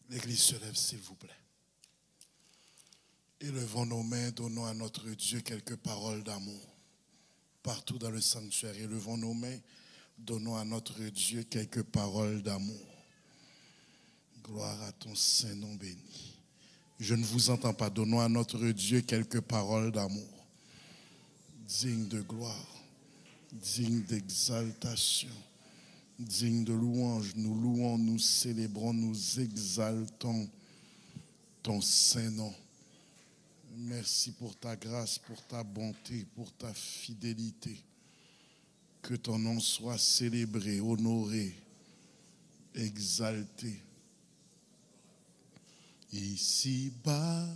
L'Église se lève, s'il vous plaît. Élevons nos mains, donnons à notre Dieu quelques paroles d'amour. Partout dans le sanctuaire, élevons nos mains, donnons à notre Dieu quelques paroles d'amour. Gloire à ton Saint-Nom béni. Je ne vous entends pas. Donnons à notre Dieu quelques paroles d'amour. Dignes de gloire, dignes d'exaltation, dignes de louange. Nous louons, nous célébrons, nous exaltons ton Saint-Nom. Merci pour ta grâce, pour ta bonté, pour ta fidélité. Que ton nom soit célébré, honoré, exalté. Ici-bas,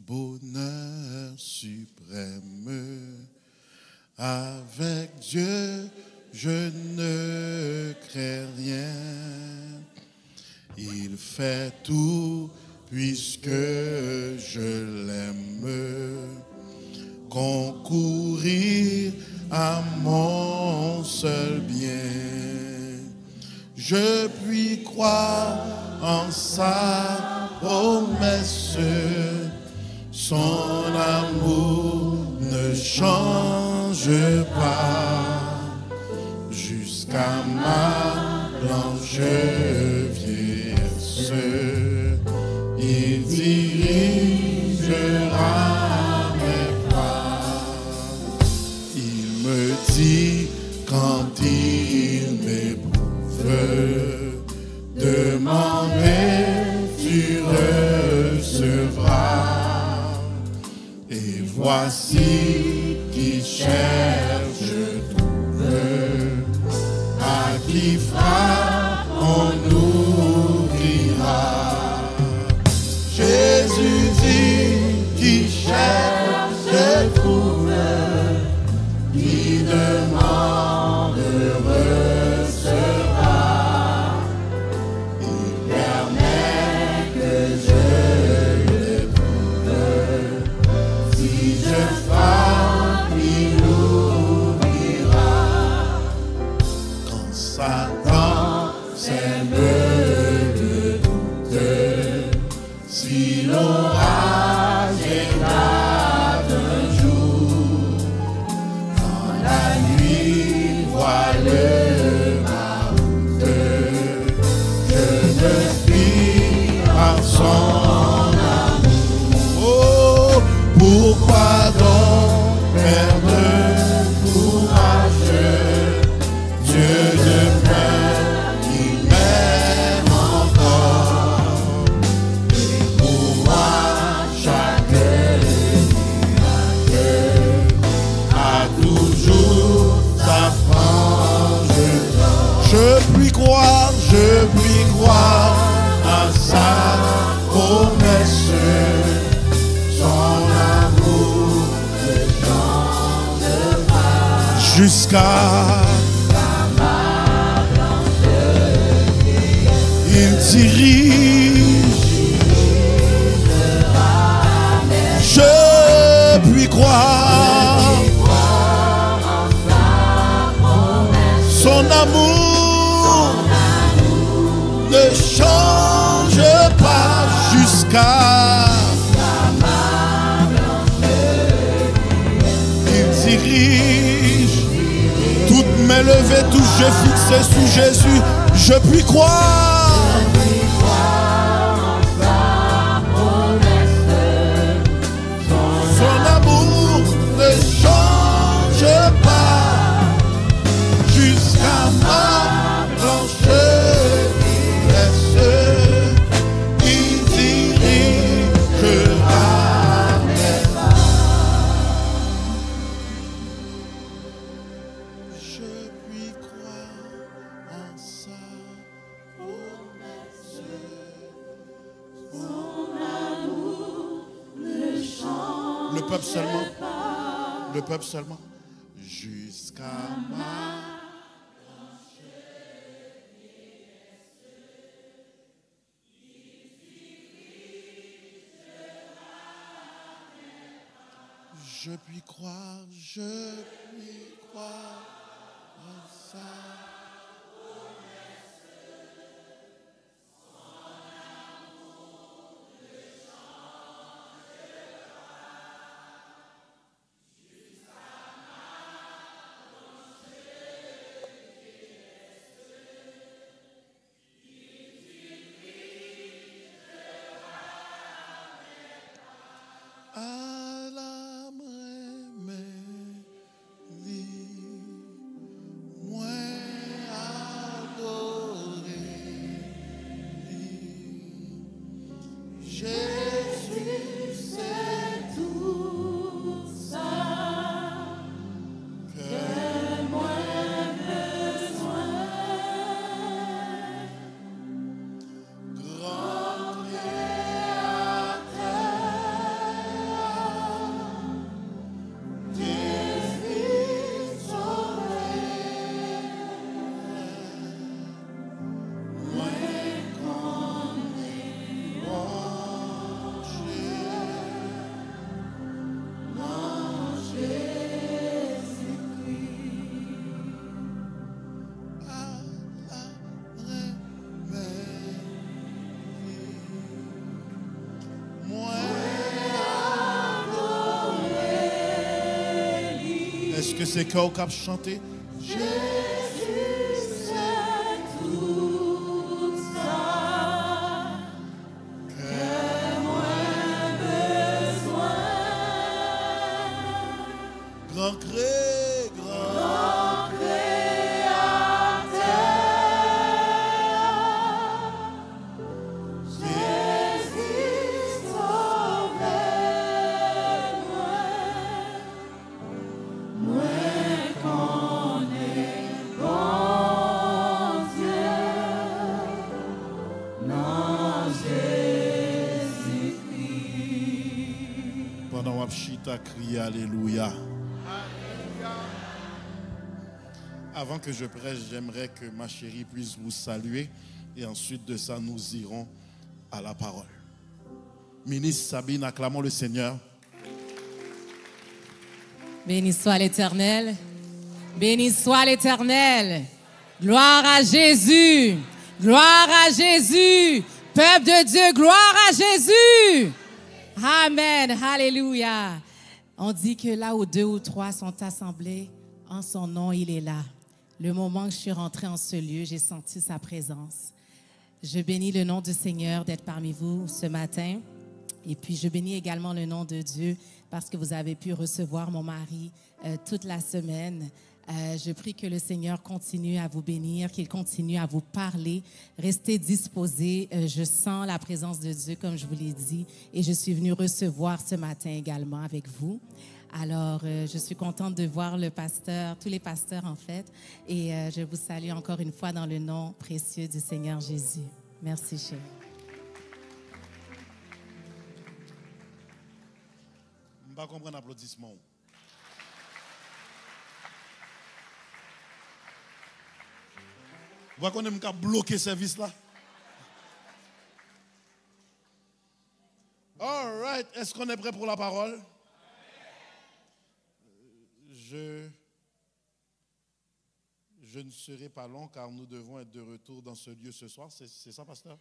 bonheur suprême, avec Dieu, je ne crains rien. Il fait tout puisque je l'aime. Concourir à mon seul bien. Je puis croire en sa promesse. Son amour ne change pas jusqu'à ma blanche vieillesse. Il dirigera mes pas. Il me dit quand il m'éprouve, demandez, tu recevras. Et voici qui cherche trouve, à qui frappe on ouvrira. Jésus dit qui cherche trouve, qui demande recevra. Il permet que je l'éprouve. Si je frappe, il ouvrira. Quand Satan sème le doute, si l'orage éclate un jour, quand la nuit voile ma route, je me fie par son amour. Oh, pourquoi donc perdre courage? Dieu demeure, il m'aime encore. Chaque nuage a toujours sa frange d'or. Je puis croire à sa promesse. Son amour ne change pas jusqu'à ma blanche vieillesse. Il dirige. Je puis croire en sa promesse. Son amour ne change pas jusqu'à ma blanche vieillesse. Il dirige toutes mes levées, tous je fixé sous Jésus. Je puis croire. Ne change pas jusqu'à ma blanche vieillesse. Il dirigera mes pas. Je puis croire en sa promesse. Son amour ne change. Le peuple seulement. Le peuple seulement. Jusqu'à ma blanche vieillesse, il dirigera mes pas. Je puis croire en sa promesse. Son amour que c'est cœur cap chanter? Jésus, c'est tout ça que moi besoin. Grand cré, grand Créateur, Jésus sauvez-moi, moi connais bon Dieu, non Jésus-Christ. Pendant Wapchita crie Alléluia. Avant que je prêche, j'aimerais que ma chérie puisse vous saluer et ensuite de ça, nous irons à la parole. Ministre Sabine, acclamons le Seigneur. Béni soit l'Éternel. Béni soit l'Éternel. Gloire à Jésus. Gloire à Jésus. Peuple de Dieu, gloire à Jésus. Amen. Alléluia. On dit que là où 2 ou 3 sont assemblés, en son nom, il est là. Le moment que je suis rentrée en ce lieu, j'ai senti sa présence. Je bénis le nom du Seigneur d'être parmi vous ce matin. Et puis, je bénis également le nom de Dieu parce que vous avez pu recevoir mon mari toute la semaine. Je prie que le Seigneur continue à vous bénir, qu'il continue à vous parler. Restez disposés. Je sens la présence de Dieu, comme je vous l'ai dit. Et je suis venue recevoir ce matin également avec vous. Alors, je suis contente de voir le pasteur, tous les pasteurs en fait. Et je vous salue encore une fois dans le nom précieux du Seigneur Jésus. Merci, chérie. Je ne comprends pas l'applaudissement. Vous voyez qu'on aime bloquer ce service là? All right. Est-ce qu'on est prêt pour la parole? Je ne serai pas long car nous devons être de retour dans ce lieu ce soir. C'est ça, pasteur?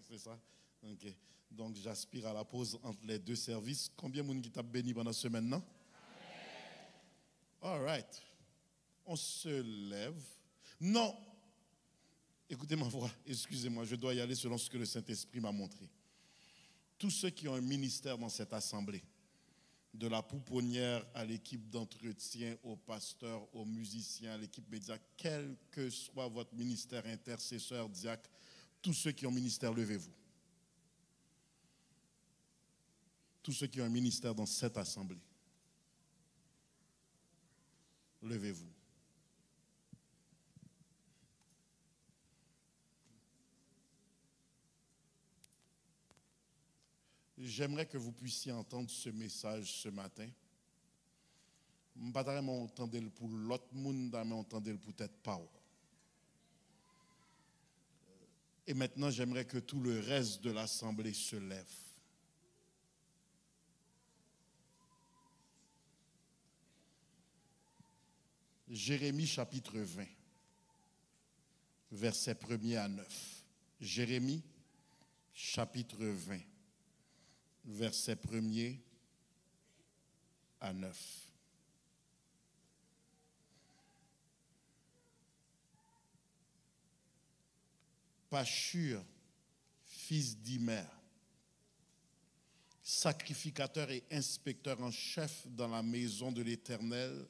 C'est ça? Ok. Donc, j'aspire à la pause entre les deux services. Combien de monde qui t'a béni pendant ce semaine, non? All right. On se lève. Non. Écoutez ma voix. Excusez-moi, je dois y aller selon ce que le Saint-Esprit m'a montré. Tous ceux qui ont un ministère dans cette assemblée, de la pouponnière à l'équipe d'entretien, aux pasteurs, aux musiciens, à l'équipe média, quel que soit votre ministère, intercesseur, diacre, tous ceux qui ont un ministère, levez-vous. Tous ceux qui ont un ministère dans cette assemblée, levez-vous. J'aimerais que vous puissiez entendre ce message ce matin. Je ne sais pas si entendre pour l'autre monde, mais entendre peut-être pas. Et maintenant, j'aimerais que tout le reste de l'assemblée se lève. Jérémie chapitre 20, versets 1er à 9. Jérémie chapitre 20. Versets 1er à 9. Pachur, fils d'Imer, sacrificateur et inspecteur en chef dans la maison de l'Éternel,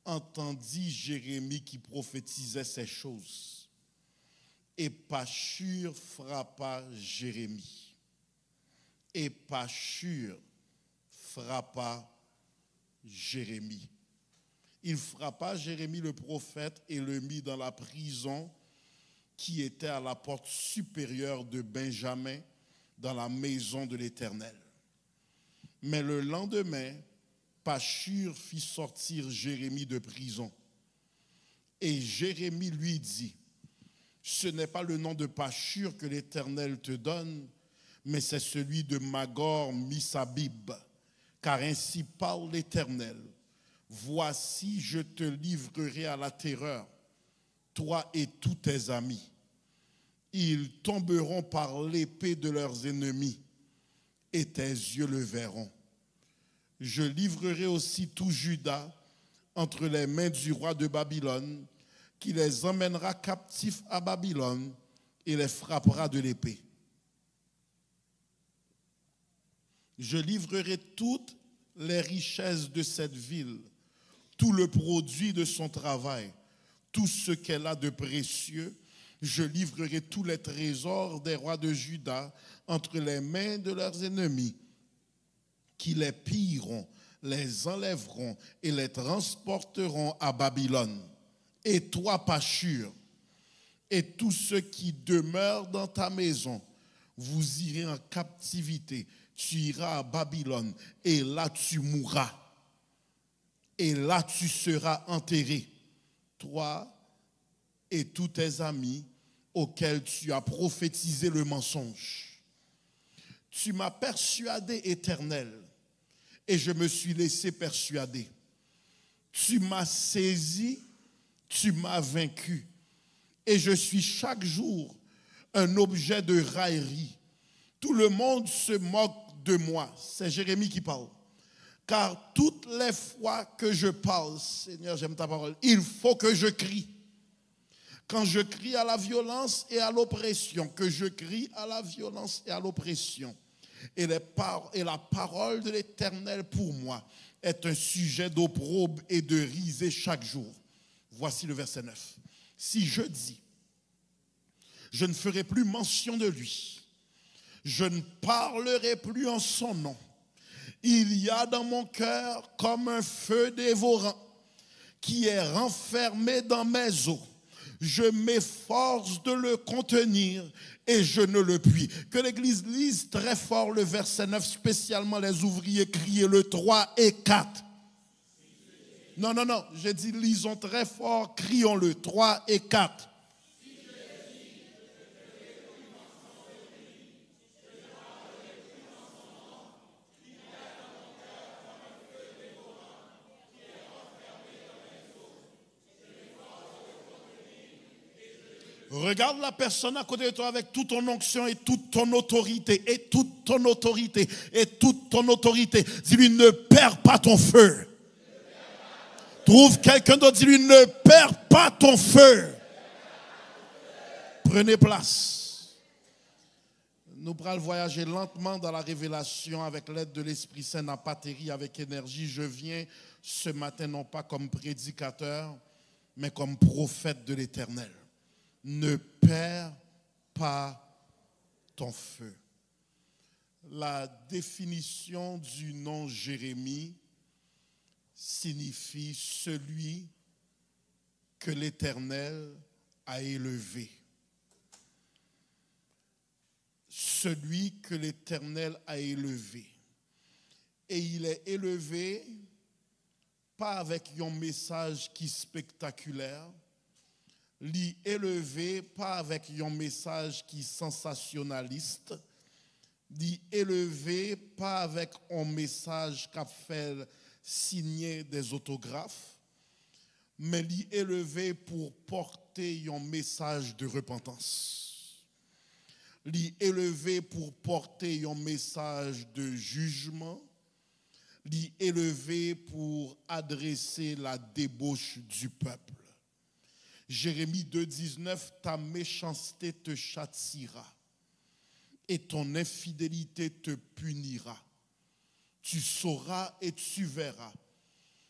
entendit Jérémie qui prophétisait ces choses. Et Pachur frappa Jérémie. Et Pachur frappa Jérémie. Il frappa Jérémie le prophète et le mit dans la prison qui était à la porte supérieure de Benjamin dans la maison de l'Éternel. Mais le lendemain, Pachur fit sortir Jérémie de prison. Et Jérémie lui dit, « Ce n'est pas le nom de Pachur que l'Éternel te donne, mais c'est celui de Magor Missabib, car ainsi parle l'Éternel. Voici, je te livrerai à la terreur, toi et tous tes amis. Ils tomberont par l'épée de leurs ennemis, et tes yeux le verront. Je livrerai aussi tout Juda entre les mains du roi de Babylone, qui les emmènera captifs à Babylone et les frappera de l'épée. Je livrerai toutes les richesses de cette ville, tout le produit de son travail, tout ce qu'elle a de précieux. Je livrerai tous les trésors des rois de Juda entre les mains de leurs ennemis, qui les pilleront, les enlèveront et les transporteront à Babylone. Et toi, Pachur, et tous ceux qui demeurent dans ta maison, vous irez en captivité. Tu iras à Babylone et là tu mourras. Et là tu seras enterré, toi et tous tes amis auxquels tu as prophétisé le mensonge. Tu m'as persuadé, Éternel, et je me suis laissé persuader. Tu m'as saisi, tu m'as vaincu, et je suis chaque jour un objet de raillerie. Tout le monde se moque de moi. C'est Jérémie qui parle. Car toutes les fois que je parle, Seigneur, j'aime ta parole, il faut que je crie. Quand je crie à la violence et à l'oppression, que je crie à la violence et à l'oppression, et la parole de l'Éternel pour moi est un sujet d'opprobre et de risée chaque jour. Voici le verset 9. Si je dis, je ne ferai plus mention de lui, je ne parlerai plus en son nom, il y a dans mon cœur comme un feu dévorant qui est renfermé dans mes os. Je m'efforce de le contenir et je ne le puis. Que l'Église lise très fort le verset 9, spécialement les ouvriers, criez le 3 et 4. Non, j'ai dit lisons très fort, crions le 3 et 4. Regarde la personne à côté de toi avec toute ton onction et toute ton autorité, et toute ton autorité, et toute ton autorité. Dis-lui, ne perds pas ton feu. Trouve quelqu'un d'autre, dis-lui, ne perds pas ton feu. Prenez place. Nous allons voyager lentement dans la révélation avec l'aide de l'Esprit Saint, n'a pas péri avec énergie. Je viens ce matin non pas comme prédicateur, mais comme prophète de l'Éternel. Ne perds pas ton feu. La définition du nom Jérémie signifie celui que l'Éternel a élevé. Celui que l'Éternel a élevé. Et il est élevé pas avec un message qui est spectaculaire, l'y élevé pas avec un message qui est sensationnaliste, l'y élevé pas avec un message qui a fait signer des autographes, mais l'y élevé pour porter un message de repentance. L'y élevé pour porter un message de jugement, l'y élevé pour adresser la débauche du peuple. Jérémie 2,19, ta méchanceté te châtiera et ton infidélité te punira. Tu sauras et tu verras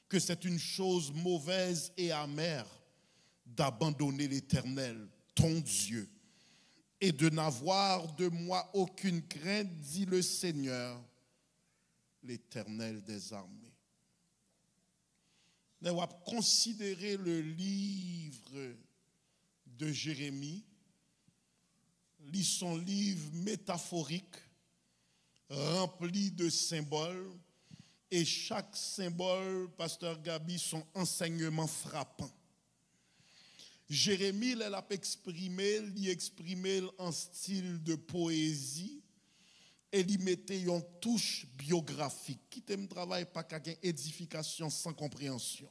que c'est une chose mauvaise et amère d'abandonner l'Éternel, ton Dieu, et de n'avoir de moi aucune crainte, dit le Seigneur, l'Éternel des armées. Nous allons considérer le livre de Jérémie, son livre métaphorique, rempli de symboles, et chaque symbole, Pasteur Gabi, son enseignement frappant. Jérémie, il a exprimé en style de poésie, et il mettait une touche biographique. Qui t'aime travail pas qu'à édification sans compréhension.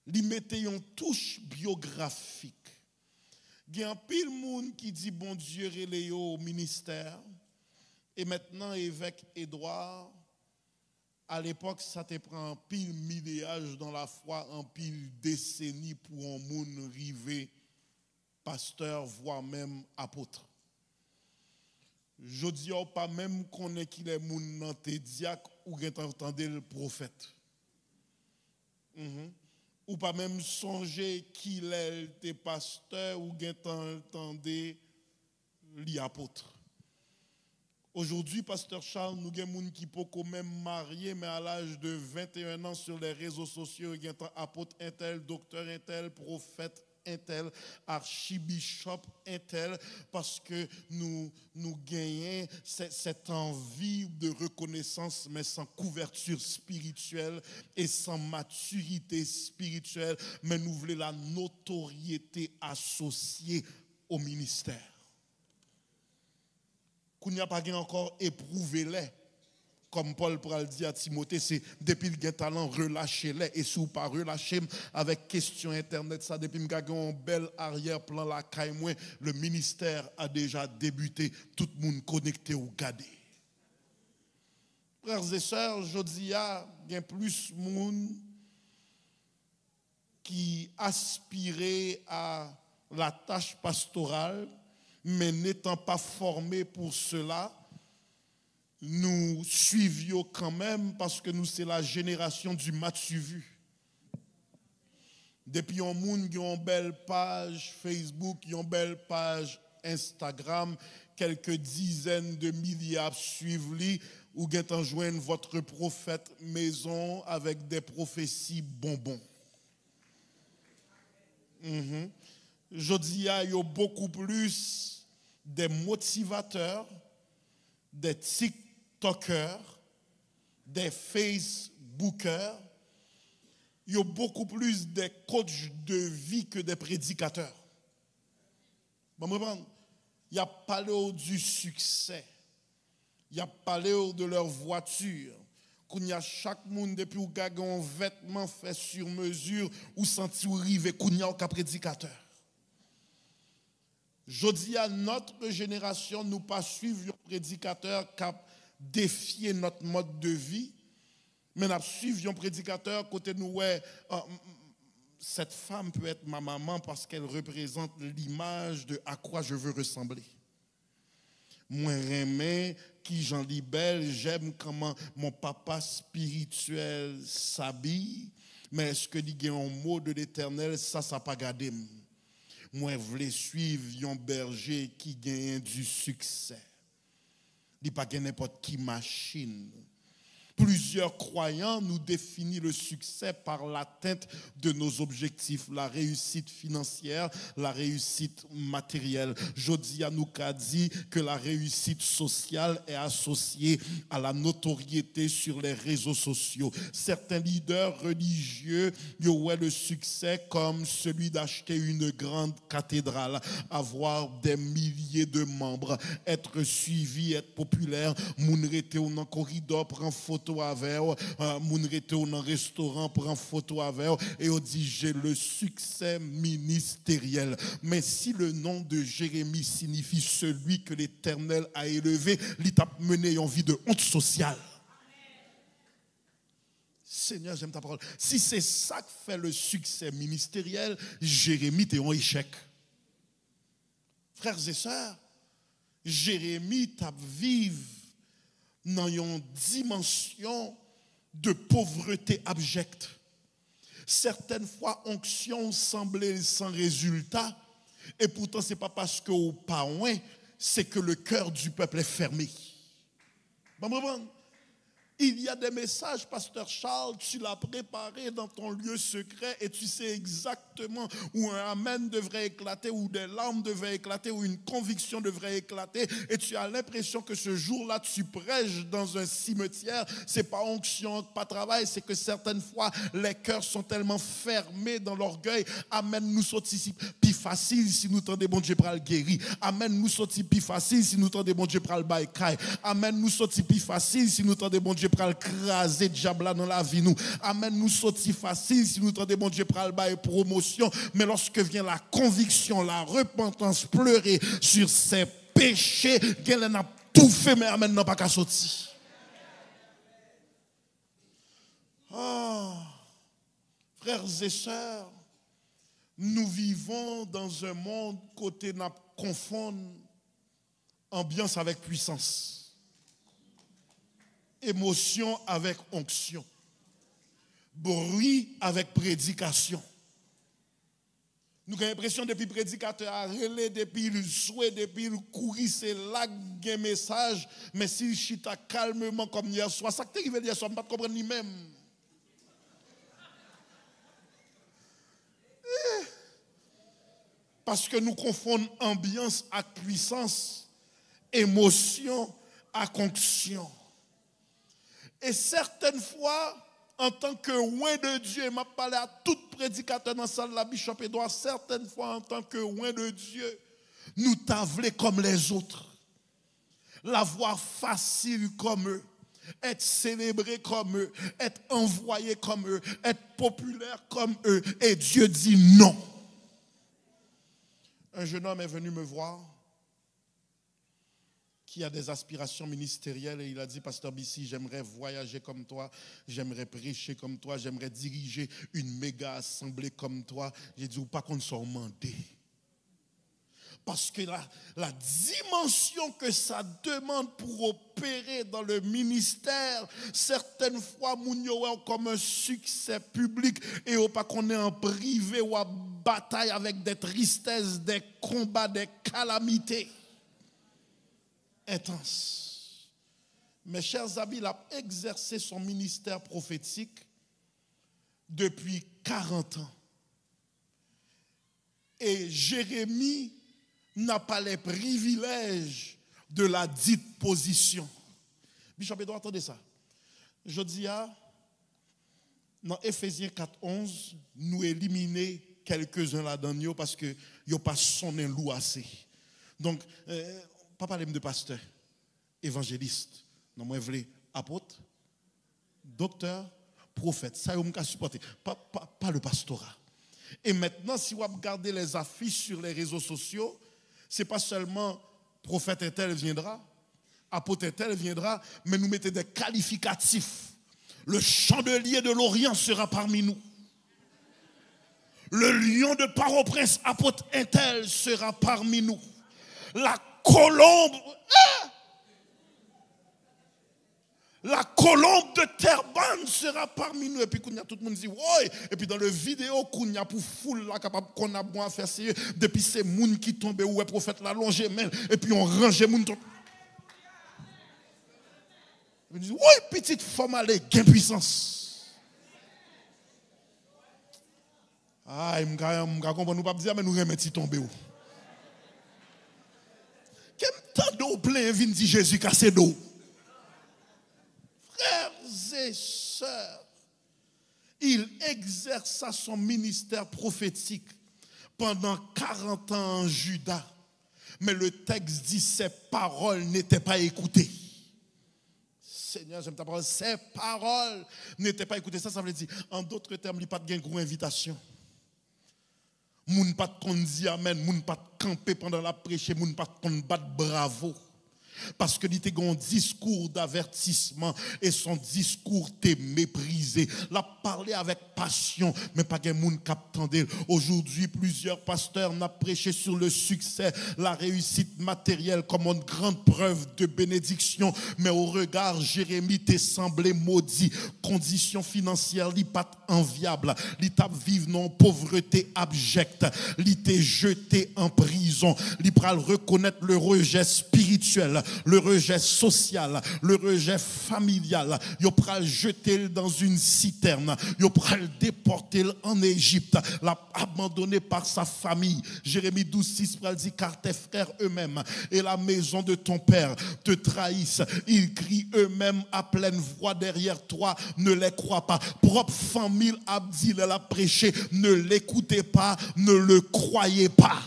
Il mettait une touche biographique. Il y a un pile monde qui dit bon Dieu reléo au ministère. Et maintenant évêque Édouard à l'époque, ça te prend un pile milléage dans la foi, un pile décennie pour un monde rivé, pasteur, voire même apôtre. Je dis pas même qu'on est qu'il est moun nan te diacre ou gen t'entendez le prophète. Ou pas même songer qu'il est te pasteur ou gen t'entendez l'apôtre. Aujourd'hui, pasteur Charles, nous avons des gens qui peuvent même marier, mais à l'âge de 21 ans sur les réseaux sociaux, il y a un apôtre intel, docteur intel, prophète intel, archibishop intel, parce que nous gagnons cette envie de reconnaissance, mais sans couverture spirituelle et sans maturité spirituelle, mais nous voulons la notoriété associée au ministère. Qu'on n'y a pas encore éprouvé les, comme Paul pourra le dire à Timothée, c'est depuis le talent relâchez-les et si vous pas relâcher avec question internet ça depuis que un bel arrière-plan la caille moins le ministère a déjà débuté, tout le monde connecté ou gardé. Frères et sœurs, je dis il y a plus de monde qui aspirait à la tâche pastorale mais n'étant pas formés pour cela, nous suivions quand même parce que nous, c'est la génération du match vu. Depuis un monde qui a une belle page Facebook, qui a une belle page Instagram, quelques dizaines de milliards suivent-les, ou vous joignent votre prophète maison avec des prophéties bonbons. Je dis, il y a beaucoup plus des motivateurs, des TikTokers, des Facebookers. Il y a beaucoup plus des coachs de vie que des prédicateurs. Il y a parlé du succès. Il y a parlé de leur voiture. Qu'il y a chaque monde depuis où gagne un vêtement fait sur mesure ou senti ou rive qu'il y a aucun prédicateur. Je dis à notre génération, nous pas suivre un prédicateur qui a défié notre mode de vie, mais nous suivons un prédicateur côté nous ouais, cette femme peut être ma maman parce qu'elle représente l'image de à quoi je veux ressembler. Moi j'aime qui j'en libère, j'aime comment mon papa spirituel s'habille, mais est-ce que il y a un mot de l'Éternel, ça pas gardé. Moi, je voulais suivre un berger qui gagne du succès. Il n'y a pas n'importe qui machine. Plusieurs croyants nous définissent le succès par l'atteinte de nos objectifs, la réussite financière, la réussite matérielle. Jodia nous a dit que la réussite sociale est associée à la notoriété sur les réseaux sociaux. Certains leaders religieux voient le succès comme celui d'acheter une grande cathédrale, avoir des milliers de membres, être suivi, être populaire, moun rete ou dans corridor prend photo avec moun rete ou dans restaurant prend photo avec et on dit j'ai le succès ministériel. Mais si le nom de Jérémie signifie celui que l'Éternel a élevé, il t'a mené une vie de honte sociale. Seigneur, j'aime ta parole. Si c'est ça qui fait le succès ministériel, Jérémie t'es un échec. Frères et sœurs, Jérémie t'a vécu dans une dimension de pauvreté abjecte. Certaines fois, onction semblait sans résultat, et pourtant, ce n'est pas parce que au pas loin, c'est que le cœur du peuple est fermé. Il y a des messages, pasteur Charles, tu l'as préparé dans ton lieu secret et tu sais exactement où un amen devrait éclater, où des larmes devraient éclater, où une conviction devrait éclater et tu as l'impression que ce jour-là tu prêches dans un cimetière. C'est pas onction, pas travail, c'est que certaines fois les cœurs sont tellement fermés dans l'orgueil. Amen, nous sortis ici plus facile si nous tendez bon Dieu pour le guérir. Amen, nous sortis plus facile si nous tendez bon Dieu pour le baïkaï. Amen, nous sortis plus facile si nous tendez bon Dieu pour le craser diable dans la vie nous. Amen, nous sortis facile si nous tendez bon Dieu pour le baï promotion, mais lorsque vient la conviction, la repentance, pleurer sur ses péchés, qu'elle n'a tout fait mais amen n'a pas qu'à sortir. Frères et sœurs, nous vivons dans un monde côté n'a confondre ambiance avec puissance, émotion avec onction, bruit avec prédication. Nous avons l'impression depuis le prédicateur a relé, depuis le souhait, depuis le courir, c'est là qu'il y a un message, mais s'il chita calmement comme hier soir, ça qui veut dire ça, on ne peut pas comprendre lui-même. Parce que nous confondons ambiance avec puissance, émotion avec onction. Et certaines fois, en tant que oint de Dieu, je m'a parlé à tout prédicateur dans la salle de la Bishop Edouard, certaines fois en tant que oint de Dieu, nous t'avler comme les autres. L'avoir facile comme eux, être célébré comme eux, être envoyé comme eux, être populaire comme eux. Et Dieu dit non. Un jeune homme est venu me voir qui a des aspirations ministérielles et il a dit, Pasteur Bissi, j'aimerais voyager comme toi, j'aimerais prêcher comme toi, j'aimerais diriger une méga assemblée comme toi. J'ai dit, ou pas qu'on soit mandé. Parce que la dimension que ça demande pour opérer dans le ministère, certaines fois, moun yo comme un succès public et ou pas qu'on est en privé ou en bataille avec des tristesses, des combats, des calamités intenses. Mes chers amis, il a exercé son ministère prophétique depuis 40 ans. Et Jérémie n'a pas les privilèges de la dite position. Bishop Edouard, attendez ça. Je dis dans Ephésiens 4:11, nous éliminer quelques-uns là-dedans parce que ils n'ont pas sonné loup assez. Donc, pas parler de pasteur, évangéliste, non, moi, je veux apôtre, docteur, prophète. Ça, je peux supporter. Pas le pastorat. Et maintenant, si vous regardez les affiches sur les réseaux sociaux, ce n'est pas seulement prophète et tel viendra, apôtre et tel viendra, mais nous mettons des qualificatifs. Le chandelier de l'Orient sera parmi nous. Le lion de Port-au-Prince, apôtre et tel, sera parmi nous. La colombe, de Terban sera parmi nous. Et puis, tout le monde dit, ouais. Et puis, dans le vidéo, Kounia pour foule là, capable qu'on a bon à faire sérieux. Depuis, c'est moun qui tombe, ou est prophète là, longé, mais, et puis, on range moun. On dit, ouais, petite femme, allez, gain puissance. Ah, je ne comprends pas dire, mais nous remettons tomber. Quel temps d'eau plein vient dit Jésus cassé d'eau? Frères et sœurs, il exerça son ministère prophétique pendant 40 ans en Juda. Mais le texte dit ses paroles n'étaient pas écoutées. Seigneur, j'aime ta parole. Ses paroles n'étaient pas écoutées. Ça veut dire, en d'autres termes, il n'y a pas de gros invitation. Moun pas de dire amen, moun pas de camper pendant la prêche, moun pas de battre bravo. Parce que il était un discours d'avertissement et son discours t'est méprisé. L'a parlé avec passion, mais pas de monde qui. Aujourd'hui, plusieurs pasteurs n'ont prêché sur le succès, la réussite matérielle comme une grande preuve de bénédiction. Mais au regard, Jérémie t'est semblé maudit. Conditions financières, li pas enviable. Li t'a vivre dans pauvreté abjecte. Li t'est jeté en prison. Li pral reconnaître le rejet spirituel, le rejet social, le rejet familial. Yo pral jeter dans une citerne. Yo pral déporter en Égypte. L'a abandonné par sa famille. Jérémie 12:6 pral dit, car tes frères eux-mêmes et la maison de ton père te trahissent. Ils crient eux-mêmes à pleine voix derrière toi. Ne les crois pas. Propre famille Abdi l'a prêché. Ne l'écoutez pas. Ne le croyez pas.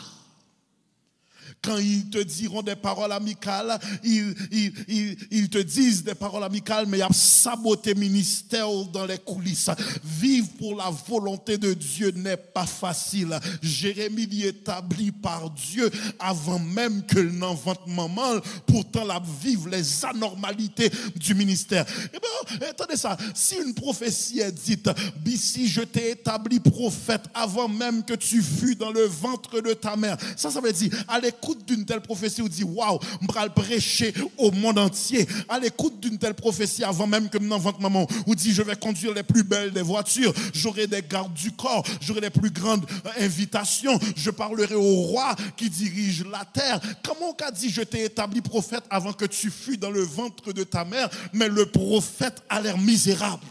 Quand ils te diront des paroles amicales, ils te disent des paroles amicales, mais il y a saboté ministère dans les coulisses. Vivre pour la volonté de Dieu n'est pas facile. Jérémie est établi par Dieu avant même que n'invente maman, pourtant la vivre les anormalités du ministère. Eh bien, attendez ça, si une prophétie est dite, si je t'ai établi prophète avant même que tu fus dans le ventre de ta mère, ça veut dire, à l'écoute d'une telle prophétie, on dit, waouh, je vais prêcher au monde entier. À l'écoute d'une telle prophétie, avant même que m'invente maman, on dit, je vais conduire les plus belles des voitures, j'aurai des gardes du corps, j'aurai les plus grandes invitations, je parlerai au roi qui dirige la terre. Comment on a dit, je t'ai établi prophète avant que tu fus dans le ventre de ta mère, mais le prophète a l'air misérable.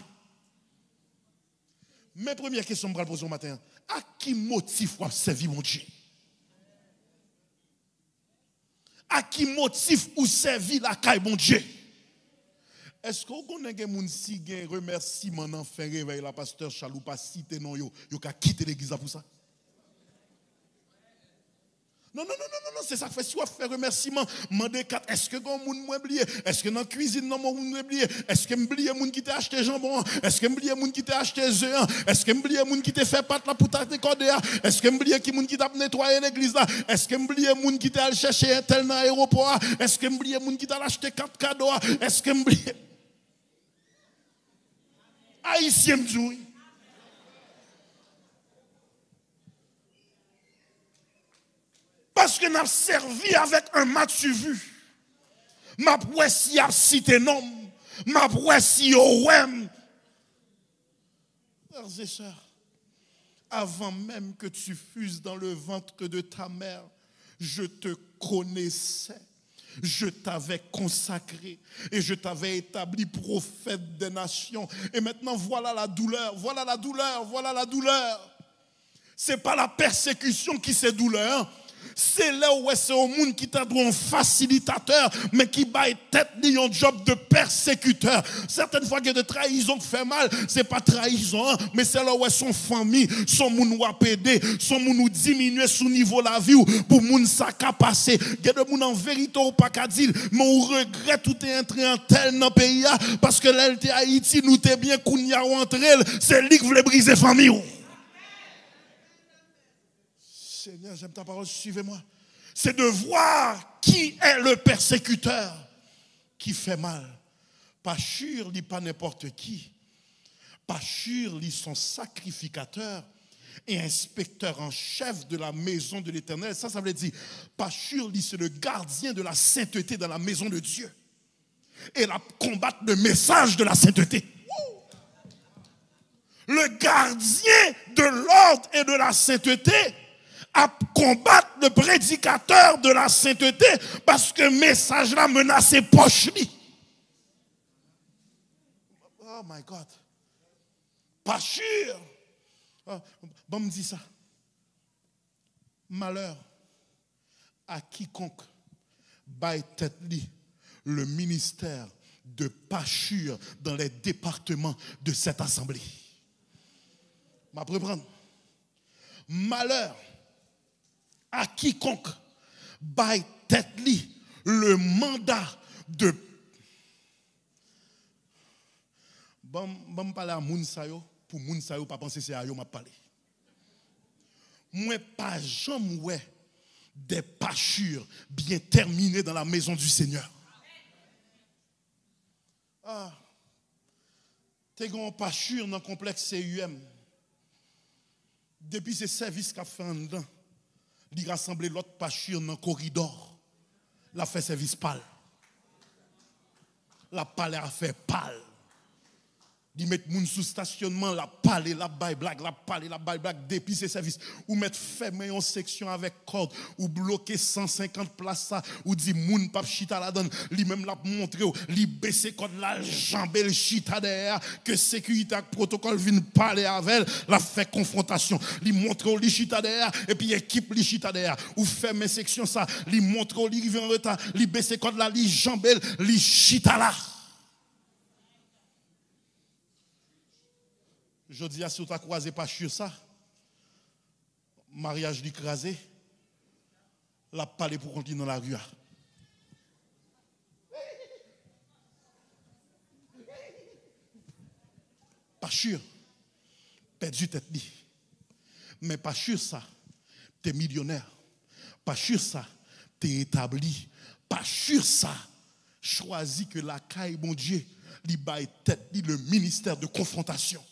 Mes premières questions que je vais poser au matin, à qui motif vous servi mon Dieu? À qui motif ou servi la caille mon Dieu? Est-ce que vous connaissez des gens qui ont remerciement dans fait réveil la pasteur Chalou pas cité non yo ka quitter l'église pour ça? Non, c'est ça que fait si vous fait remerciement, mandez 4, est-ce que vous avez oublié? Est-ce que dans la cuisine, vous avez oublié? Est-ce que vous avez oublié les qui t'a acheté jambon? Est-ce que vous avez oublié les qui t'a acheté œufs? Est-ce que vous avez oublié les qui t'a fait pâte là pour t'a décoder? Est-ce que vous avez oublié les qui t'a nettoyé l'église là? Est-ce que vous avez oublié les qui t'a allé chercher un tel dans l'aéroport? Est-ce que vous avez oublié les qui t'a acheté 4 cadeaux? Est-ce que vous avez oublié? Haïtien m'dou. Parce que nous avons servi avec un match vu. Ma si a cité nom. Ma si OM. Frères et sœurs, avant même que tu fusses dans le ventre de ta mère, je te connaissais. Je t'avais consacré et je t'avais établi prophète des nations. Et maintenant, voilà la douleur, voilà la douleur, voilà la douleur. Ce n'est pas la persécution qui c'est douleur. C'est là où c'est au monde qui t'a donné un facilitateur, mais qui baille tête ni un job de persécuteur. Certaines fois que de trahison fait mal, c'est pas trahison, mais c'est là où son famille, son monde ou pédé, son monde ou diminuer sous niveau la vie pour moun ça ka passer. Il y a des moun en vérité ou pas qu'à dire, mais on regrette tout est entré en tel dans pays parce que l'LT Haïti nous t'es bien kounya ou entre elles, c'est lui qui voulait briser famille. Seigneur, j'aime ta parole, suivez-moi. C'est de voir qui est le persécuteur qui fait mal. Pas sûr, il pas n'importe qui. Pas sûr, il son sacrificateur et inspecteur en chef de la maison de l'Éternel. Ça veut dire, pas sûr, c'est le gardien de la sainteté dans la maison de Dieu. Et la combattre le message de la sainteté. Le gardien de l'ordre et de la sainteté à combattre le prédicateur de la sainteté parce que le message là menace poche. Oh my God. Pas sûr. Bon, me dit ça. Malheur à quiconque baille tête li le ministère de pâture dans les départements de cette assemblée. Ma reprendre. Malheur à quiconque baille tête li le mandat de bon parler à moun sa yo pour moun sa yo pas penser c'est à yo m'a parler. Moi pas jamais ouais des pâtures bien terminées dans la maison du Seigneur. Ah, t'es grand pâture dans le complexe CUM. Depuis ce service qu'a fait en dedans, il rassemble l'autre pâture dans le corridor. La fait service pâle. La pâle a fait pâle. Il met moun sous stationnement, la pâle, la baille blague, la pâle, la baille blague, depuis ces services. Ou mettre fermé en section avec corde, ou bloquer 150 places ça, ou dit moun pap chita la donne, li même la montré, li baissé code la jambe le chita derrière, que sécurité avec protocole vient parler avec elle, la fait confrontation. Li montre li chita derrière, et puis équipe li chita derrière. Ou fermé section ça, li montre li rive en retard, li baissé code la, li jambe li chita là. Je dis à si tu as croisé pas sur ça, mariage l'écrasé, la parler pour continuer dans la rue. Pas sûr, perdu tête li. Mais pas sûr ça, t'es millionnaire. Pas sûr ça, t'es établi. Pas sûr ça, choisis que la caille, mon Dieu, li baille tête, li le ministère de confrontation.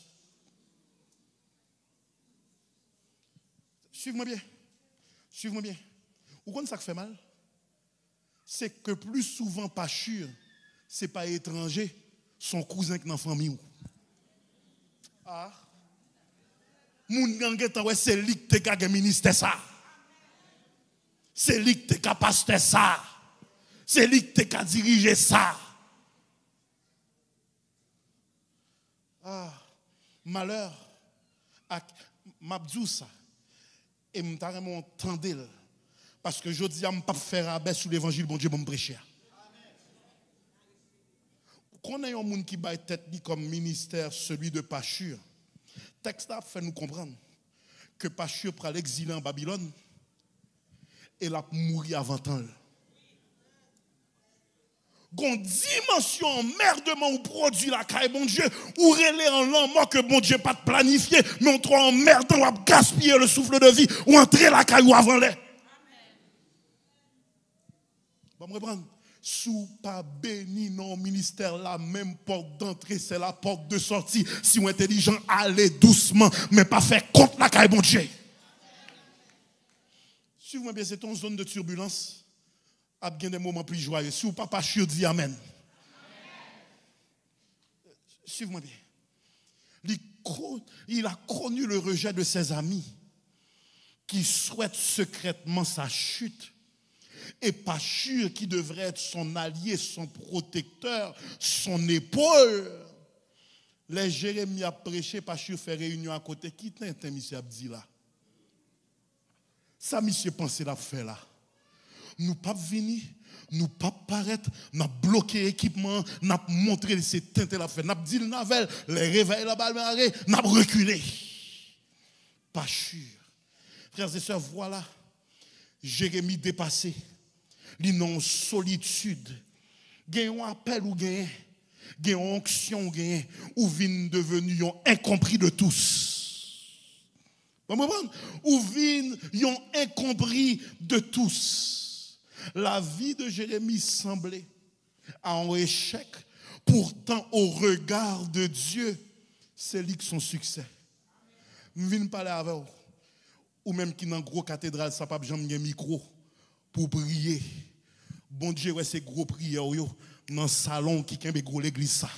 Suivez-moi bien. Suivez-moi bien. Vous comprenez ça qui fait mal? C'est que plus souvent, pas sûr, c'est pas étranger, son cousin qui est dans la famille. Ah. Moun gangetan ouais c'est lui qui te ministère ça. C'est lui qui te pasteur ça. C'est lui qui te diriger ça. Ah, malheur à m'abdou ça. Et m'ta vraiment tendel parce que je dis à m'pas faire rabais sur l'évangile bon Dieu bon prêcher. Qu'on ait un monde qui baille tête ni comme ministère celui de Pachur. Texte là fait nous comprendre que Pachur prend l'exil en Babylone et l'a mourir avant temps. Gon dimension emmerdement ou produit la caille bon Dieu ou relais en l'an mort que bon Dieu pas de planifier mais on trop emmerdant ou à gaspiller le souffle de vie ou entrer la caille ou avant les. Bon me reprendre. Sous pas béni non ministère la même porte d'entrée c'est la porte de sortie si on est intelligent allez doucement mais pas faire contre la caille bon Dieu. Suivez-moi bien c'est une zone de turbulence a bien des moments plus joyeux si ou pas sûr dit amen. Suivez-moi bien. Il a connu le rejet de ses amis qui souhaitent secrètement sa chute. Et Pachur qui devrait être son allié, son protecteur, son épaule. Les Jérémie a prêché, Pachur fait réunion à côté. Qui t'est monsieur Abdi là? Ça, monsieur pensé l'a fait là. Nous pas venir, nous pas paraître, nous bloqué l'équipement, nous montré ces teintes la fait, nous dit le navel, les réveils la balle marée, nous reculé. Pachur. Frères et sœurs, voilà. Jérémie dépassé. Li non solitude. Gagne un appel ou gagne une onction ou gagne ou vin devenu un incompris de tous. Vous comprenez? Ou vin un incompris de tous. La vie de Jérémie semblait en échec. Pourtant au regard de Dieu, c'est lui qui son succès. Je viens parler avec vous. Ou même qui dans gros cathédrale ça pas jamais un micro pour prier. Bon Dieu ouais c'est gros prière yo dans salon qui kembe gros l'église ça.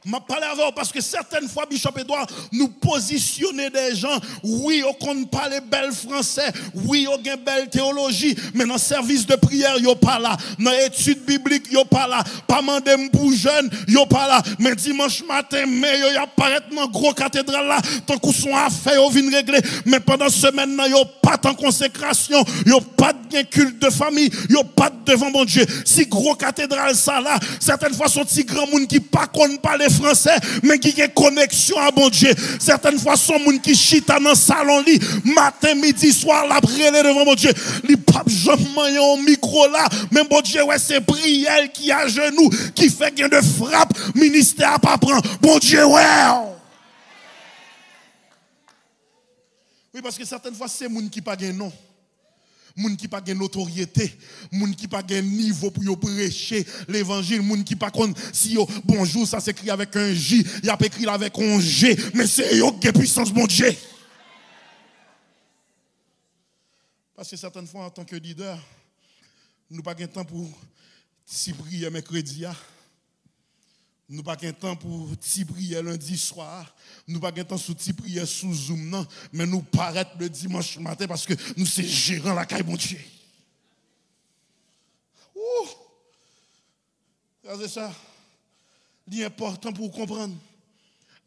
M'a parlé avant parce que certaines fois Bishop Edouard nous positionner des gens oui on compte parler bel français oui on gain belle théologie mais dans service de prière yo pas là dans étude biblique yo pas là pas mandem pour jeune yo pas là mais dimanche matin mais yo apparaître dans gros cathédrale là tant qu'on son affaire yo vinn régler mais pendant semaine là yo pas en consécration yo pas de culte de famille yo pas devant bon Dieu si gros cathédrale ça là certaines fois son petit grand monde qui pas connaît parler français mais qui a connexion à bon Dieu certaines fois son monde qui chita dans salon li matin midi soir la prière devant mon Dieu li pape jamais un micro là mais bon Dieu ouais c'est prière qui à genoux qui fait gain de frappe ministère pas prend bon Dieu ouais. Oui parce que certaines fois c'est monde qui pas gain non moun qui pas gain notoriété, moun qui pas gain niveau pour yo prêcher l'évangile, moun qui pas connaît si yo bonjour ça s'écrit avec un J, y a écrit avec un G, mais c'est yo qui puissance mon Dieu. Parce que certaines fois en tant que leader, nous pas gain temps pour si prier mercredi. Nous pas gain temps pour ti prier lundi soir, nous pas gain temps sous ti prier sous Zoom non, mais nous paraître le dimanche matin parce que nous c'est gérant la caille bon Dieu. C'est ça. L'important pour comprendre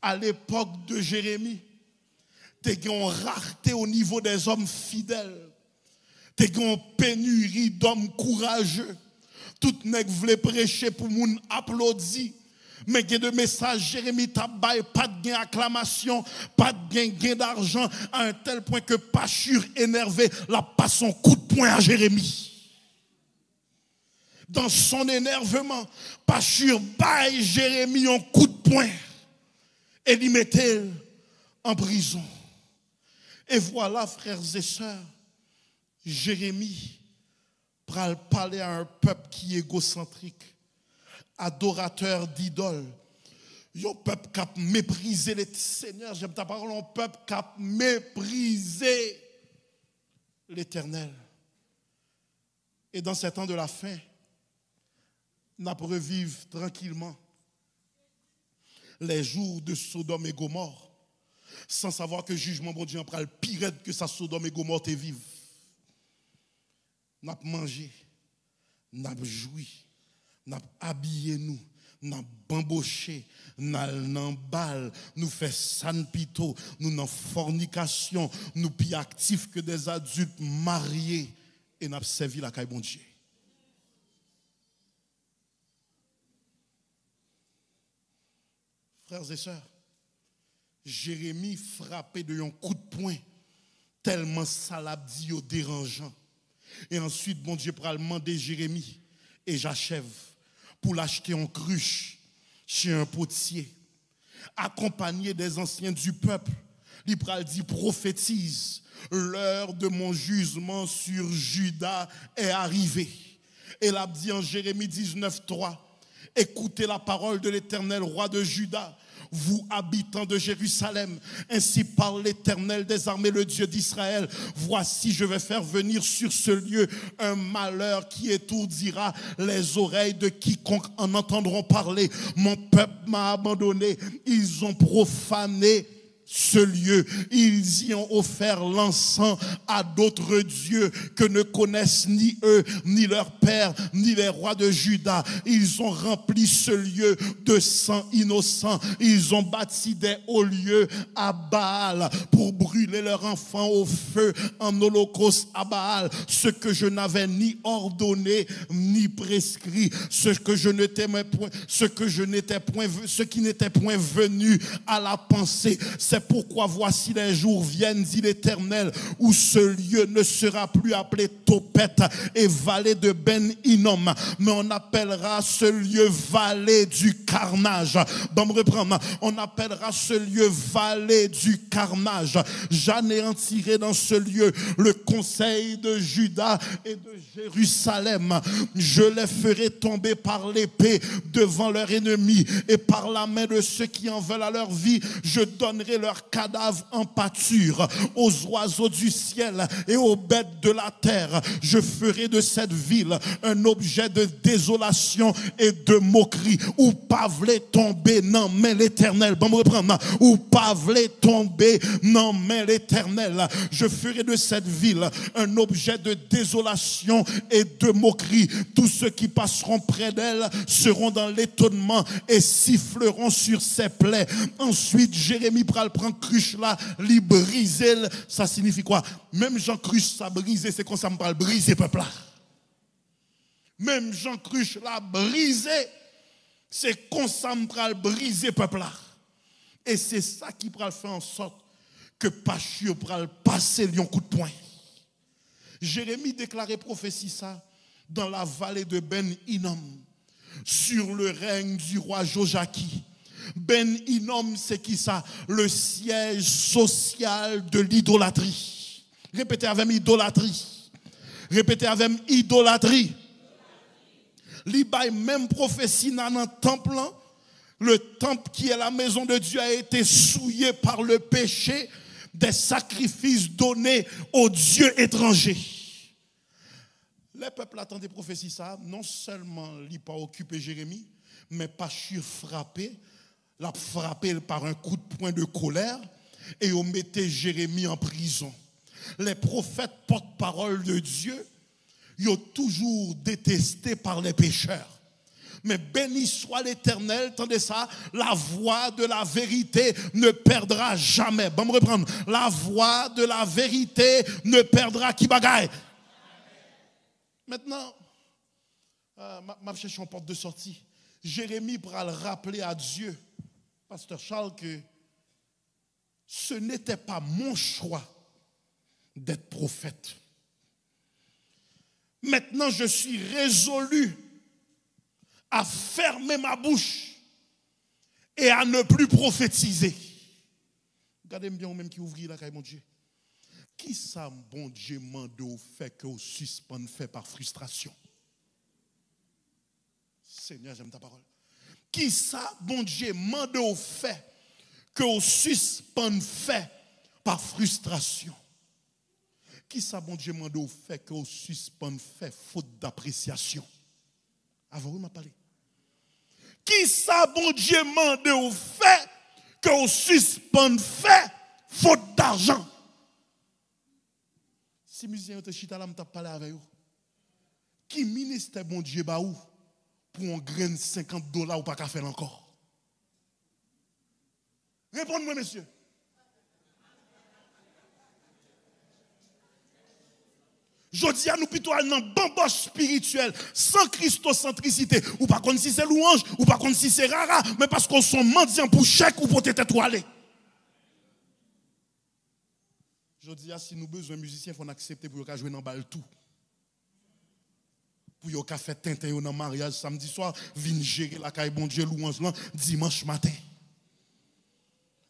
à l'époque de Jérémie, tu as une rareté au niveau des hommes fidèles. Tu as une pénurie d'hommes courageux. Tout nèg voulait prêcher pour moun applaudir. Mais il y a de messages, Jérémie Tabaye, pas de gain acclamation, pas de gain d'argent, à un tel point que Pachur énervé, la passe son coup de poing à Jérémie. Dans son énervement, Pachur baille Jérémie un coup de poing et l'y mettait en prison. Et voilà, frères et sœurs, Jérémie pral parler à un peuple qui est égocentrique, adorateur d'idoles. Un peuple qui a méprisé les seigneurs. J'aime ta parole, un peuple qui a méprisé l'Éternel. Et dans ces temps de la fin, n'a pas revivre tranquillement les jours de Sodome et Gomorre, sans savoir que le jugement bon Dieu en prend le pire que ça Sodome et Gomorre te vive. N'a mangé, n'a joui, n'a habillé nous, n'a bamboché, n'a n'embal, nous fait sanpito, nous n'en fornication, nous plus actifs que des adultes mariés et n'a servi la caille bon Dieu. Frères et sœurs, Jérémie frappé de un coup de poing, tellement ça l'a dit au dérangeant. Et ensuite, bon Dieu pral demander Jérémie, et j'achève, pour l'acheter en cruche chez un potier, accompagné des anciens du peuple. Il pral dit prophétise, l'heure de mon jugement sur Juda est arrivée. Et l'a dit en Jérémie 19:3. Écoutez la parole de l'Éternel, roi de Juda, vous habitants de Jérusalem, ainsi parle l'Éternel des armées, le Dieu d'Israël. Voici, je vais faire venir sur ce lieu un malheur qui étourdira les oreilles de quiconque en entendront parler. Mon peuple m'a abandonné, ils ont profané ce lieu, ils y ont offert l'encens à d'autres dieux que ne connaissent ni eux, ni leurs pères, ni les rois de Juda. Ils ont rempli ce lieu de sang innocent. Ils ont bâti des hauts lieux à Baal pour brûler leurs enfants au feu en holocauste à Baal, ce que je n'avais ni ordonné ni prescrit, ce qui n'était point venu à la pensée. C'est pourquoi voici les jours viennent, dit l'Éternel, où ce lieu ne sera plus appelé Tophet et vallée de Ben Hinnom, mais on appellera ce lieu vallée du carnage. Bon, me reprendre. On appellera ce lieu vallée du carnage. J'anéantirai dans ce lieu le conseil de Juda et de Jérusalem. Je les ferai tomber par l'épée devant leurs ennemis et par la main de ceux qui en veulent à leur vie. Je donnerai leurs cadavres en pâture aux oiseaux du ciel et aux bêtes de la terre. Je ferai de cette ville un objet de désolation et de moquerie, où pas v'lait tomber non mais l'Éternel. Bon, me reprendre. Où pas v'lait tomber non mais l'Éternel. Je ferai de cette ville un objet de désolation et de moquerie. Tous ceux qui passeront près d'elle seront dans l'étonnement et siffleront sur ses plaies. Ensuite, Jérémie prend cruche là, li briser. Ça signifie quoi? Même Jean Cruche ça briser, c'est comme ça me parle briser peuple là. Même Jean Cruche là briser, c'est comme ça me parle briser peuple là. Et c'est ça qui pral faire en sorte que Pachur pral passer lion coup de poing. Jérémie déclarait prophétie ça dans la vallée de Ben Hinnom sur le règne du roi Joachim. Ben Hinnom, c'est qui ça? Le siège social de l'idolâtrie. Répétez avec idolâtrie. Répétez avec idolâtrie. L'Ibaï, même prophétie dans le temple, le temple qui est la maison de Dieu a été souillé par le péché des sacrifices donnés aux dieux étrangers. Les peuples attendaient prophétie ça, non seulement il pas occupé Jérémie, mais Pachur frappé. L'a frappé par un coup de poing de colère et on mettait Jérémie en prison. Les prophètes porte-parole de Dieu, ils ont toujours détesté par les pécheurs. Mais béni soit l'Éternel, tendez ça, la voix de la vérité ne perdra jamais. Bon, me reprendre. La voix de la vérité ne perdra qui bagaille. Maintenant, m'a cherché une porte de sortie. Jérémie pourra le rappeler à Dieu, Pasteur Charles, que ce n'était pas mon choix d'être prophète. Maintenant, je suis résolu à fermer ma bouche et à ne plus prophétiser. Regardez bien, même qui ouvre la caille, mon Dieu. Qui ça, bon Dieu, mande au fait que vous suspendez fait par frustration? Seigneur, j'aime ta parole. Qui ça, bon Dieu, mande au fait que vous suspendez fait par frustration? Qui ça, bon Dieu, mande au fait que vous suspendez fait faute d'appréciation? Avant, vous m'a parlé. Qui ça, bon Dieu, mande au fait que vous suspendez fait faute d'argent? Si musicien te chita là, m't'a parlé avec vous. Qui ministère bon Dieu ba ou pour un grain de $50 ou pas qu'à faire encore? Répondez-moi, monsieur. Je dis à nous plutôt à un bamboche spirituel, sans christocentricité, ou pas comme si c'est louange, ou pas comme si c'est rara, mais parce qu'on sont mendiants pour chèque ou pour tête étoilée. Je dis, si nous besoin de musiciens, il faut accepter pour jouer dans balle tout. Pour yon faire tintin dans le mariage samedi soir, venir gérer la caille bon Dieu louange là dimanche matin.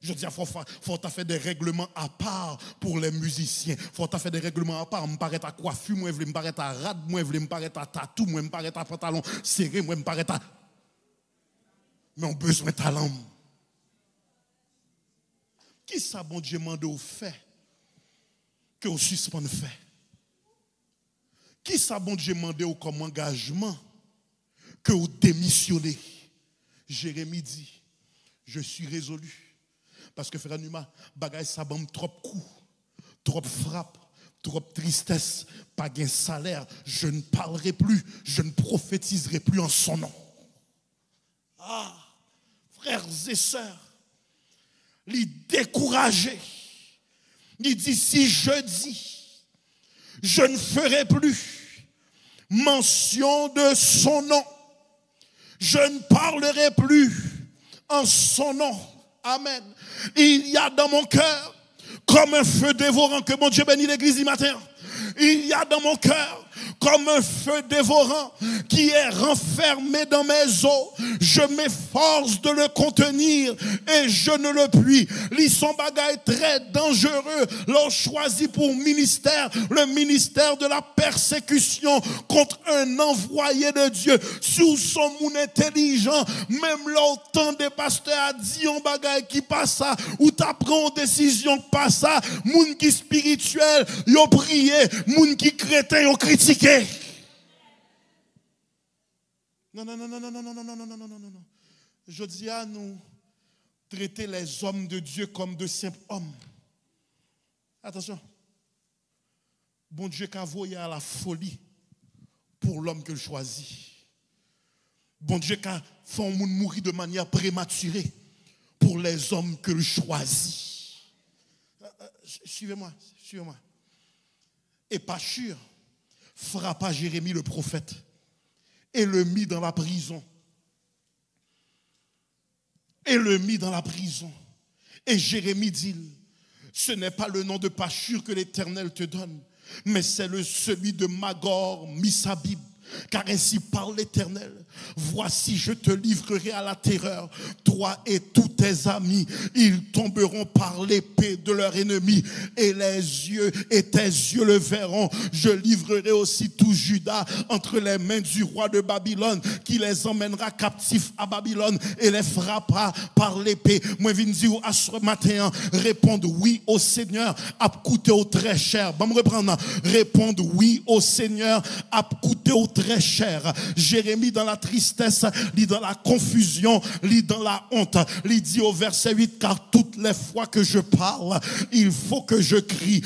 Je dis, il faut faire des règlements à part pour les musiciens. Il faut faire des règlements à part. Je me paraît à coiffure, moi, je me paraît à rad, moi, je me paraît à tatou, moi, je me paraît à pantalon serré, moi, je me paraît à. Mais on a besoin de talent. Qui ça, bon Dieu, mande au fait que vous suspendez fait? Qui ça, bon Dieu, mande au comme engagement que vous démissionnez? Jérémie dit, je suis résolu. Parce que frère Numa, bagay ça bam trop coups, trop frappe, trop tristesse, pas gain salaire, je ne parlerai plus, je ne prophétiserai plus en son nom. Ah, frères et sœurs, les décourager. Il dit si je dis, je ne ferai plus mention de son nom, je ne parlerai plus en son nom. Amen. Il y a dans mon cœur comme un feu dévorant, que mon Dieu bénisse l'église du matin. Il y a dans mon cœur comme un feu dévorant qui est renfermé dans mes os. Je m'efforce de le contenir et je ne le puis. Ils sont bagaille très dangereux. L'on choisit pour ministère le ministère de la persécution contre un envoyé de Dieu. Sous son monde intelligent, même l'autant des pasteurs a dit un bagaille qui passe ça, ou t'apprends une décision qui passe ça, moun qui spirituel, yo prié, moun qui crétin, yo critiqué. Non. Je dis à nous traiter les hommes de Dieu comme de simples hommes. Attention. Bon Dieu qu'a voyé à la folie pour l'homme que je choisis. Bon Dieu qu'a fait un monde mourir de manière prématurée pour les hommes que je choisis. Suivez-moi. Et Pachur frappa Jérémie le prophète et le mit dans la prison. Et Jérémie dit, ce n'est pas le nom de Pachur que l'Éternel te donne, mais c'est celui de Magor Missabib. Car ainsi parle l'Éternel, voici je te livrerai à la terreur, toi et tous tes amis, ils tomberont par l'épée de leur ennemi et tes yeux le verront. Je livrerai aussi tout Juda entre les mains du roi de Babylone qui les emmènera captifs à Babylone et les frappera par l'épée. Moi je viens dire à ce matin, répondre oui au Seigneur a coûté au très cher. Bon me reprendre, répondre oui au Seigneur a coûté au très cher. Jérémie dans la tristesse, lit dans la confusion, lit dans la honte, lit dit au verset 8, car toutes les fois que je parle, il faut que je crie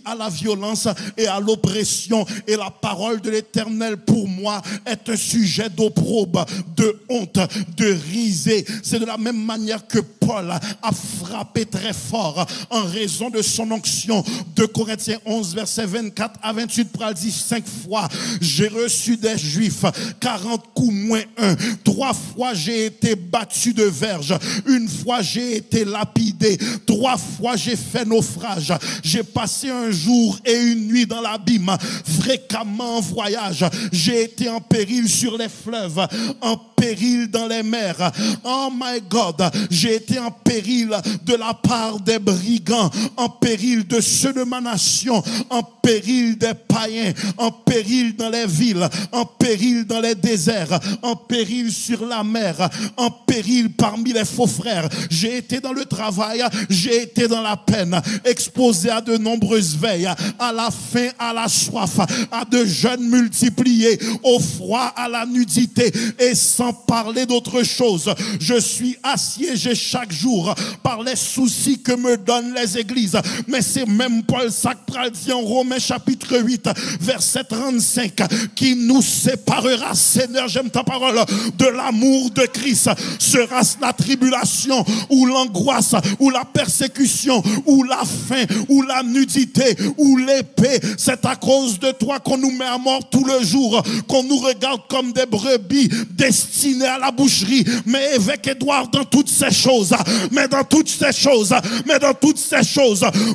à la violence et à l'oppression, et la parole de l'Éternel pour moi est un sujet d'opprobre, de honte, de risée. C'est de la même manière que Paul a frappé très fort en raison de son onction. 2 Corinthiens 11, versets 24 à 28, Paul dit 5 fois, j'ai reçu des Juifs 40 coups moins 1. 3 fois j'ai été battu de verge. 1 fois j'ai été lapidé. 3 fois j'ai fait naufrage. J'ai passé un jour et une nuit dans l'abîme. Fréquemment en voyage. J'ai été en péril sur les fleuves, en péril dans les mers. Oh my God, j'ai été en péril de la part des brigands, en péril de ceux de ma nation, en péril des païens, en péril dans les villes, en péril dans les déserts, en péril sur la mer, en péril parmi les faux frères. J'ai été dans le travail, j'ai été dans la peine, exposé à de nombreuses veilles, à la faim, à la soif, à de jeûnes multipliés, au froid, à la nudité, et sans parler d'autre chose. Je suis assiégé chaque jour par les soucis que me donnent les églises. Mais c'est même Paul Sacral dit en Romains chapitre 8, verset 35, qui nous séparera, Seigneur, j'aime ta parole, de l'amour de Christ. Sera-ce la tribulation, ou l'angoisse, ou la persécution, ou la faim, ou la nudité, ou l'épée? C'est à cause de toi qu'on nous met à mort tout le jour, qu'on nous regarde comme des brebis destinées à la boucherie. Mais évêque Édouard, dans toutes ces choses,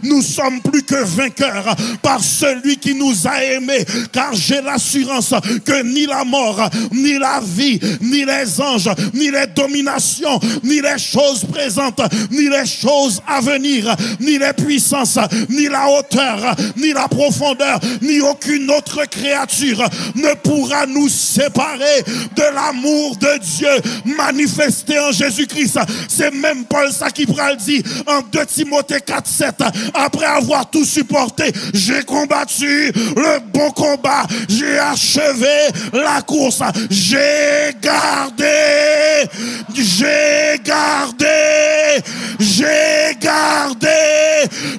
nous sommes plus que vainqueurs par celui qui nous a aimés, car j'ai l'assurance que ni la mort, ni la vie, ni les anges, ni les dominations, ni les choses présentes, ni les choses à venir, ni les puissances, ni la hauteur, ni la profondeur, ni aucune autre créature ne pourra nous séparer de l'amour de Dieu manifesté en Jésus-Christ. C'est même Paul ça qui dit en 2 Timothée 4, 7, après avoir tout supporté, j'ai combattu le bon combat, j'ai achevé la course, j'ai gardé,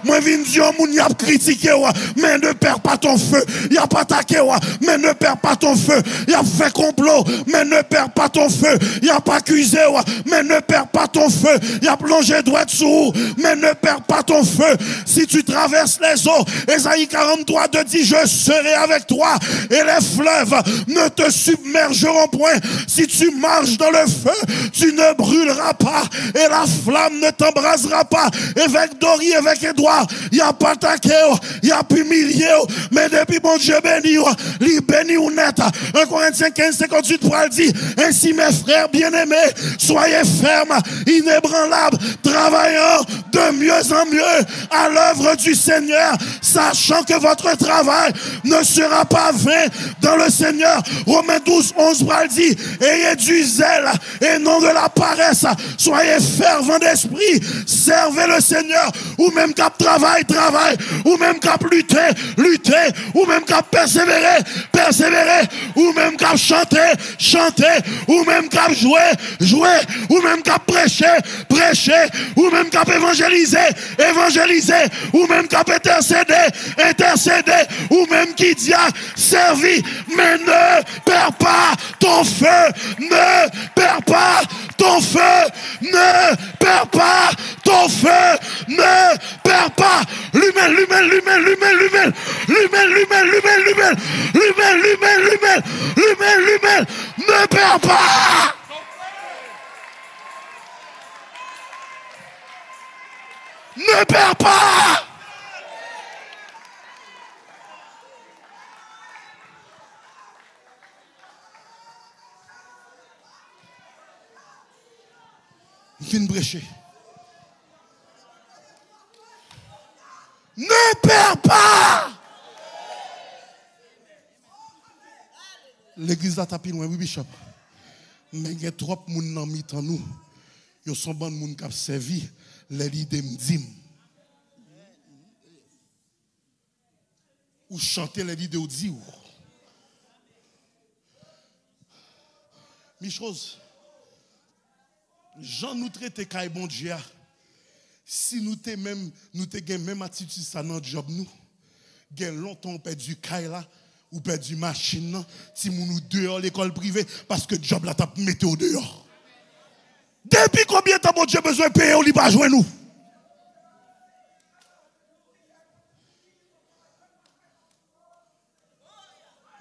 moi vin dire moun y a critiqué mais ne perds pas ton feu, y a pas attaqué mais ne perds pas ton feu, y a fait complot mais ne perds pas ton feu, y a pas accusé mais ne perds pas ton feu, y a plongé droit dessous mais ne perds pas ton feu. Si tu traverses les eaux, Ésaïe 43 te dit, je serai avec toi et les fleuves ne te submergeront point. Si tu marches dans le feu, tu ne brûleras pas et la flamme ne t'embrasera pas. Évêque Dori, évêque Édouard, il n'y a pas attaqué, il n'y a pas humilié, mais depuis bon Dieu béni, il béni ou net. 1 Corinthiens 15, 58 pour elle dit, ainsi mes frères bien-aimés, soyez fermes, inébranlables, travaillant de mieux en mieux à l'œuvre du Seigneur, sachant que votre travail ne sera pas vain dans le Seigneur. Romains 12, 11 pour elle dit, ayez du zèle et non de la paresse, soyez fervents d'esprit, servez le Seigneur, ou même cap travail, ou même cap lutter, ou même cap persévérer, ou même cap chanter, ou même cap jouer, ou même cap prêcher, ou même cap évangéliser, ou même cap intercéder, ou même qui dit servi, mais ne perds pas ton feu, ne perds pas ton feu, ne perds pas ton feu, ne perds pas. Lumel, ne perds pas. Ne perds pas. Viens brécher. Ne perds pas. L'église a tapé loin, oui, Bishop. Mais il y a trop de monde dans mi-temps nous. Ils sont bons de monde qui a servi les leaders m'dim. Ou chanter les leaders ou dire. Mi-chose. Jean nous traite comme bon Dieu. Si nous te même attitude ça dans job nous, gen longtemps on perdu caille là ou perdu machine là, si nous dehors l'école privée parce que job là t'a metté au dehors. Depuis combien de temps, mon Dieu, besoin de payer, on ne va joindre nous?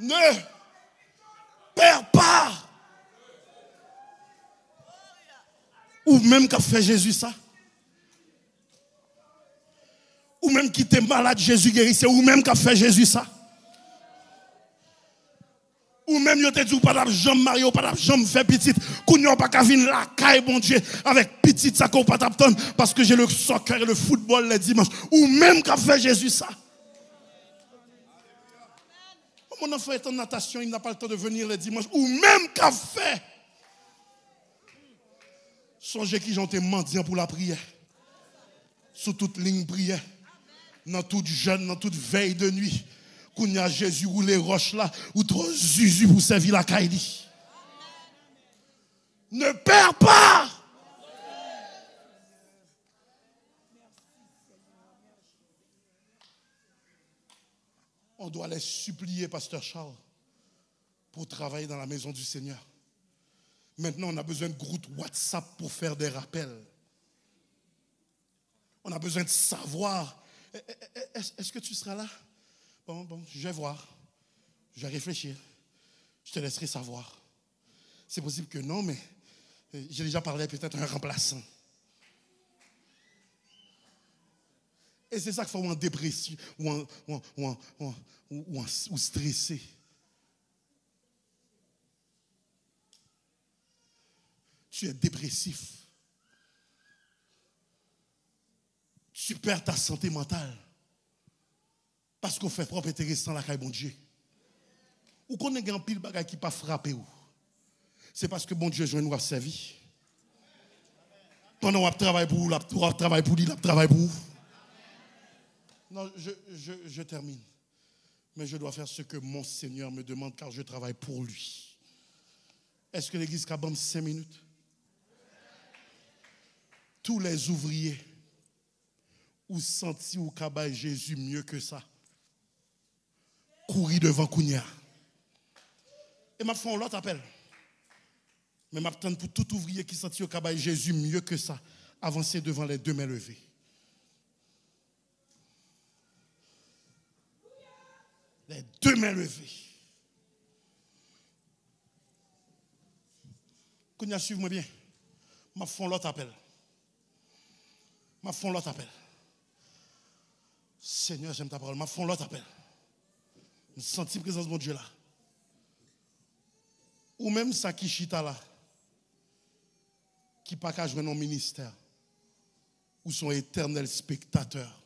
Ne perds pas. Ou même qu'a fait Jésus ça. Ou même qui était malade, Jésus guérissait. Ou même qu'a fait Jésus ça. Ou même yo te dit ou pas d'ap jambe marié ou pas d'ap jambe fait petite, qu'on yon pas qu'à venir la caille bon Dieu avec petite ça qu'on pas t'attendre parce que j'ai le soccer et le football les dimanches. Ou même qu'a fait Jésus ça. Mon enfant est en natation, il n'a pas le temps de venir le dimanche. Ou même qu'a fait. Songez qui j'en mendiant pour la prière. Sous toute ligne prière. Dans toute jeûne, dans toute veille de nuit. Qu'on y a Jésus ou les roches là, ou trop Zuzu pour servir la caille. Ne perds pas. On doit les supplier, Pasteur Charles, pour travailler dans la maison du Seigneur. Maintenant, on a besoin de groupe WhatsApp pour faire des rappels. On a besoin de savoir. Est-ce que tu seras là? Bon, je vais voir. Je vais réfléchir. Je te laisserai savoir. C'est possible que non, mais j'ai déjà parlé peut-être un remplaçant. Et c'est ça qu'il faut en dépression ou stressé. Tu es dépressif. Tu perds ta santé mentale. Parce qu'on fait propre intéressant la caille bon Dieu. Ou qu'on ait un pile bagay qui pas frappé ou. C'est parce que bon Dieu joint nous à servi. Pendant qu'on travaille pour vous, on travaille pour lui, on travaille pour vous. Non, je termine. Mais je dois faire ce que mon Seigneur me demande car je travaille pour lui. Est-ce que l'église a 5 minutes? Tous les ouvriers ou senti ou kabay Jésus mieux que ça. Courir devant Kounia. Et m'a fait l'autre appel. Mais m'attend pour tout ouvrier qui sentit au kabay Jésus mieux que ça. Avancer devant les 2 mains levées. Les 2 mains levées. Kounia, suivez-moi bien. M'a fait l'autre appel. M'a fait l'autre appel. Seigneur, j'aime ta parole. M'a fait l'autre appel. Je sens la présence de mon Dieu là. Ou même ça qui chita là, qui pas qu'à jouer dans le ministère, ou son éternel spectateur,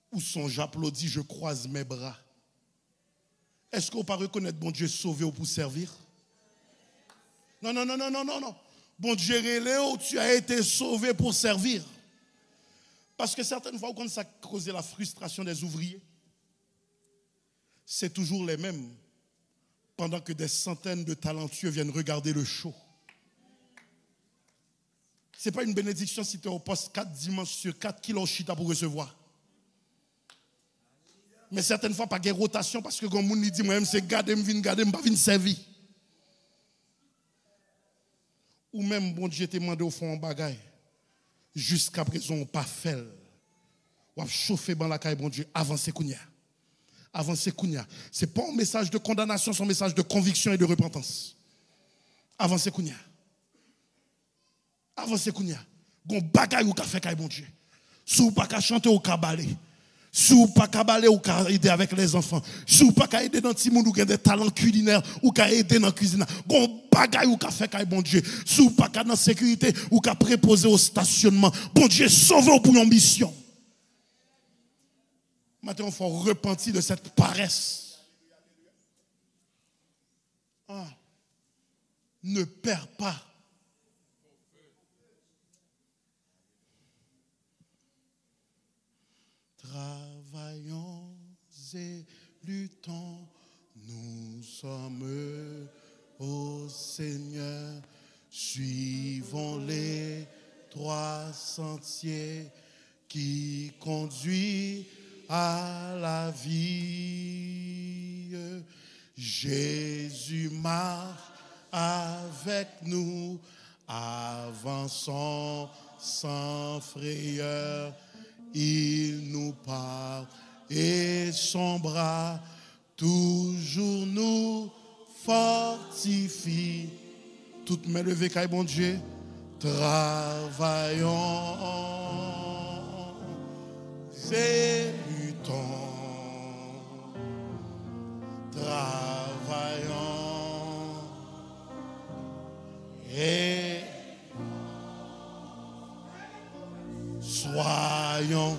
ou son j'applaudis, je croise mes bras. Est-ce qu'on peut reconnaître bon Dieu sauvé ou pour servir? Non. Bon Dieu, Léo, tu as été sauvé pour servir. Parce que certaines fois, quand ça cause la frustration des ouvriers, c'est toujours les mêmes, pendant que des centaines de talentueux viennent regarder le show. Ce n'est pas une bénédiction si tu es au poste 4 dimanches sur 4 kilos chita pour recevoir. Mais certaines fois, pas de rotation parce que quand le monde dit, moi-même, c'est garder, je ne pas venir servir. Ou même, bon Dieu, t'ai demandé au fond en bagaille. Jusqu'à présent, on n'a pas fait. On a chauffé dans la caille, bon Dieu, avancez Kounia. Avancez Kounia. Ce n'est pas un message de condamnation, c'est un message de conviction et de repentance. Avancez Kounia. Avancez Kounia. Gon bagaille ou ka fait caille, bon Dieu. Sou pas ka chanter ou ka balé. Sou pas ka balé ou ka aider avec les enfants. Sou pas ka aider dans ti moun ou gen des talents culinaires ou ka aider dans cuisine. Gon bagaille ou ka fait caille, bon Dieu. Sou pas ka dans sécurité ou ka préposer au stationnement. Bon Dieu, sauvez pour une mission. Maintenant, il faut repentir de cette paresse. Ne perds pas. Travaillons et luttons, nous sommes au Seigneur, suivons les 3 sentiers qui conduisent à la vie. Jésus marche avec nous Avançons sans frayeur, il nous parle et son bras toujours nous fortifie. Toutes mes levées, caille bon Dieu, travaillons et luttons, travaillons et soyons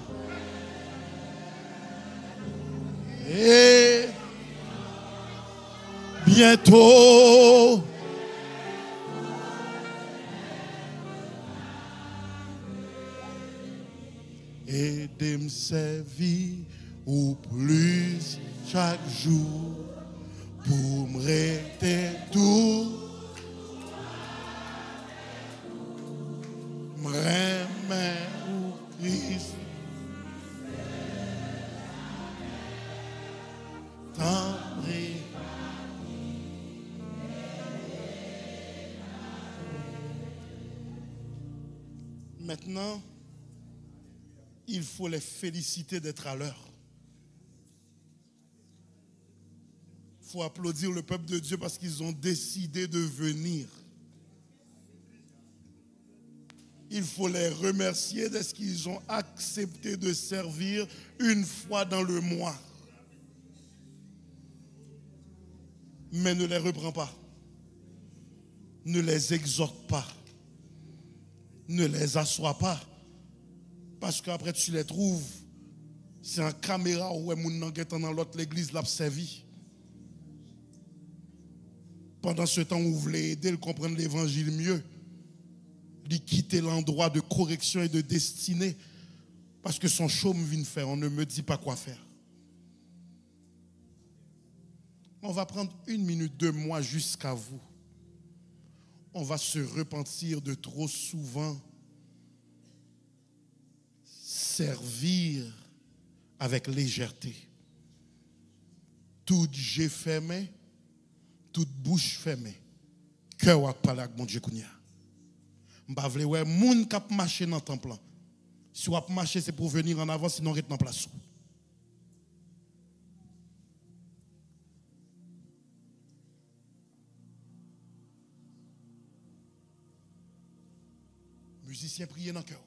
et bientôt aider me servir ou plus chaque jour pour me rester tout. Me remettre au Christ. Tant pis. Maintenant, il faut les féliciter d'être à l'heure. Il faut applaudir le peuple de Dieu parce qu'ils ont décidé de venir. Il faut les remercier de ce qu'ils ont accepté de servir une fois dans le mois. Mais ne les reprends pas. Ne les exhorte pas. Ne les assois pas. Parce qu'après tu les trouves, c'est en caméra où moun dans l'autre l'église l'a servi. Pendant ce temps où vous voulez aider à comprendre l'évangile mieux, de quitter l'endroit de correction et de destinée, parce que son chaume vient faire, on ne me dit pas quoi faire. On va prendre 1 minute, 2 mois jusqu'à vous. On va se repentir de trop souvent servir avec légèreté. Tout j'ai fermé, toute bouche fermée. Cœur ou parler avec mon Dieu kounia. M'pa vle ouais moun k'ap marcher dans temple. Si ou ap marcher c'est pour venir en avant sinon rete dans place. Musicien priez dans le cœur.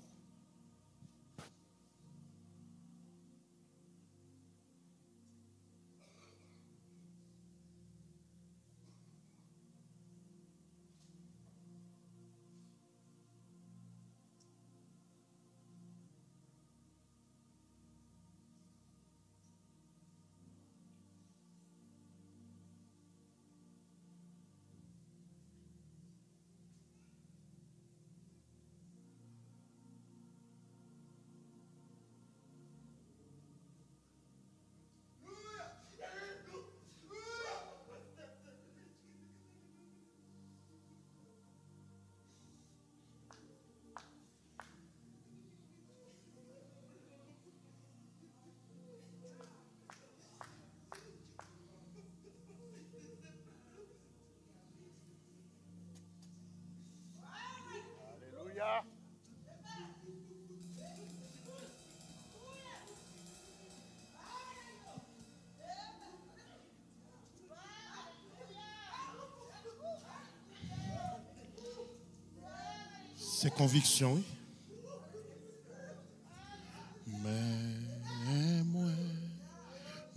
C'est conviction, oui.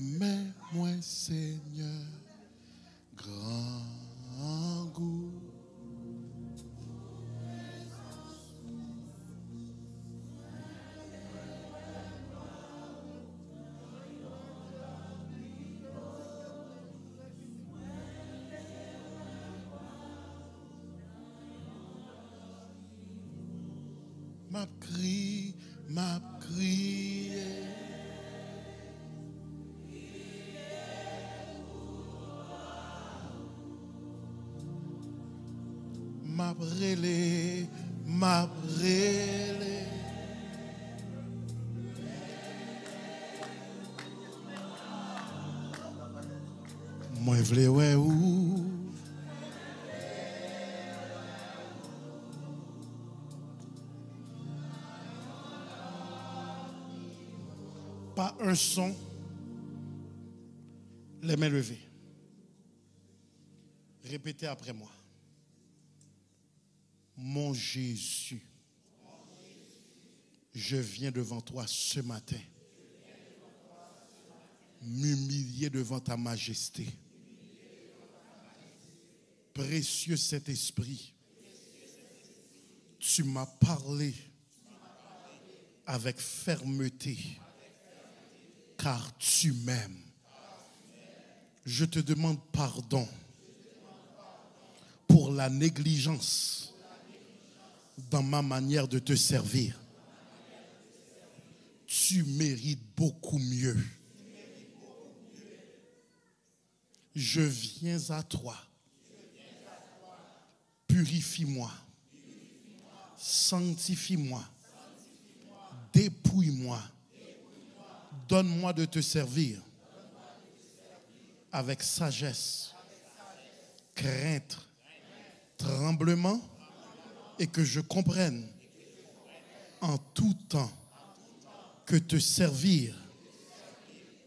Mais moi, Seigneur, grand goût. M'a crié. M'a brûlé. Moi, je voulais ouais où. pas un son, les mains levées. Répétez après moi. Mon Jésus, je viens devant toi ce matin, m'humilier devant ta majesté. Précieux Saint-Esprit, tu m'as parlé avec fermeté, car tu m'aimes. Je te demande pardon pour la négligence dans ma manière de te servir. Tu mérites beaucoup mieux. Je viens à toi. Purifie-moi. Sanctifie-moi. Dépouille-moi. Donne-moi de te servir avec sagesse, crainte, tremblement, et que je comprenne en tout temps que te servir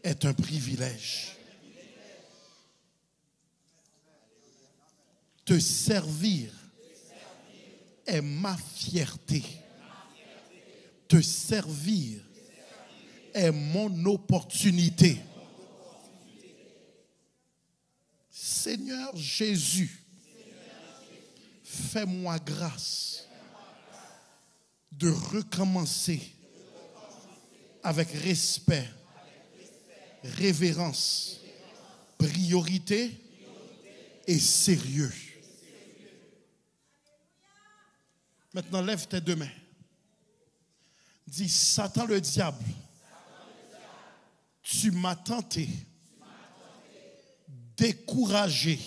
est un privilège. Te servir est ma fierté. Te servir est mon opportunité. Seigneur Jésus, fais-moi grâce de recommencer avec respect, révérence, priorité et sérieux. Maintenant, lève tes deux mains. Dis, Satan le diable, tu m'as tenté, découragé,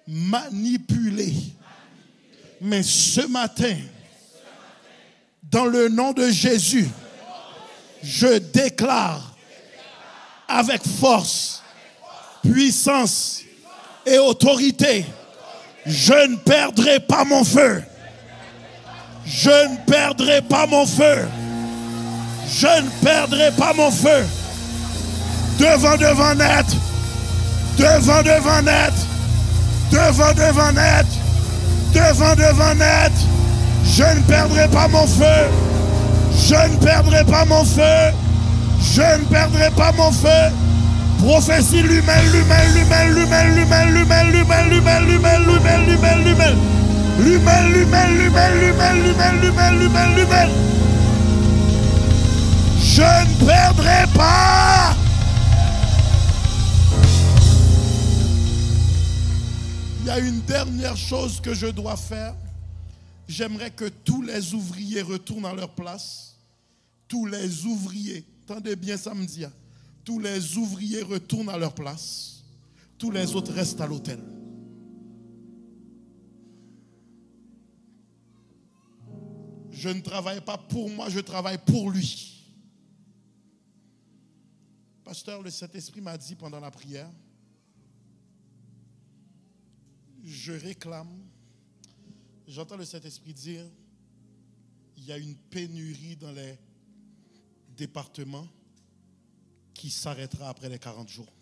manipulé. Mais ce matin, dans le nom de Jésus, je déclare avec force, puissance et autorité, je ne perdrai pas mon feu. Je ne perdrai pas mon feu. Je ne perdrai pas mon feu. Devant net. Devant net. Devant net. Devant net. Je ne perdrai pas mon feu. Je ne perdrai pas mon feu. Je ne perdrai pas mon feu. Prophétie lui-même. Je ne perdrai pas. Il y a une dernière chose que je dois faire. J'aimerais que tous les ouvriers retournent à leur place. Tous les ouvriers, entendez bien samedi, tous les ouvriers retournent à leur place. Tous les autres restent à l'hôtel. Je ne travaille pas pour moi, je travaille pour lui. Pasteur, le Saint-Esprit m'a dit pendant la prière, je réclame, j'entends le Saint-Esprit dire, il y a une pénurie dans les départements qui s'arrêtera après les 40 jours.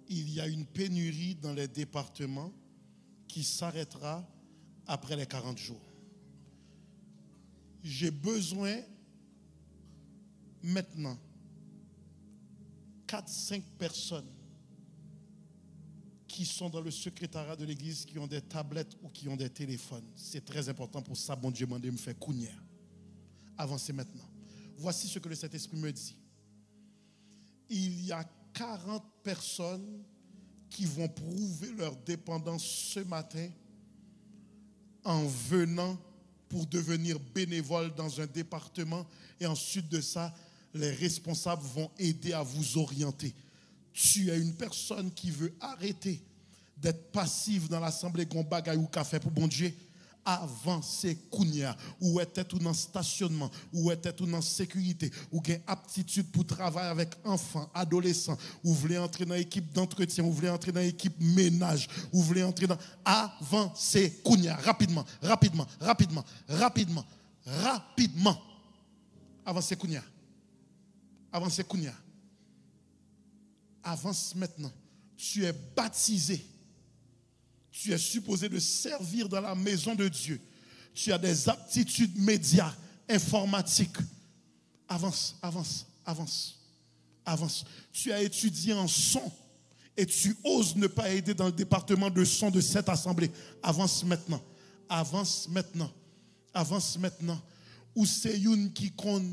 Il y a une pénurie dans les départements qui s'arrêtera après les 40 jours. J'ai besoin maintenant 4-5 personnes qui sont dans le secrétariat de l'église, qui ont des tablettes ou qui ont des téléphones. C'est très important pour ça, bon Dieu m'a dit me faire cougnère. Avancez maintenant. Voici ce que le Saint-Esprit me dit. Il y a 40 personnes qui vont prouver leur dépendance ce matin en venant pour devenir bénévoles dans un département, et ensuite de ça, les responsables vont aider à vous orienter. Tu es une personne qui veut arrêter d'être passive dans l'assemblée Gombagay ou café pour bon Dieu, avancer kounya, ou était tout dans stationnement, ou était tout dans sécurité, ou gain aptitude pour travailler avec enfants, adolescents, ou voulez entrer dans l'équipe d'entretien, ou voulez entrer dans l'équipe ménage, ou voulez entrer dans avancer kounya, rapidement. Avancez Kounia. Avancez Kounia. Avance maintenant. Tu es baptisé. Tu es supposé de servir dans la maison de Dieu. Tu as des aptitudes médias, informatiques. Avance, avance, avance, avance. Tu as étudié en son et tu oses ne pas aider dans le département de son de cette assemblée. Avance maintenant. Avance maintenant. Avance maintenant. Ou c'est une qui compte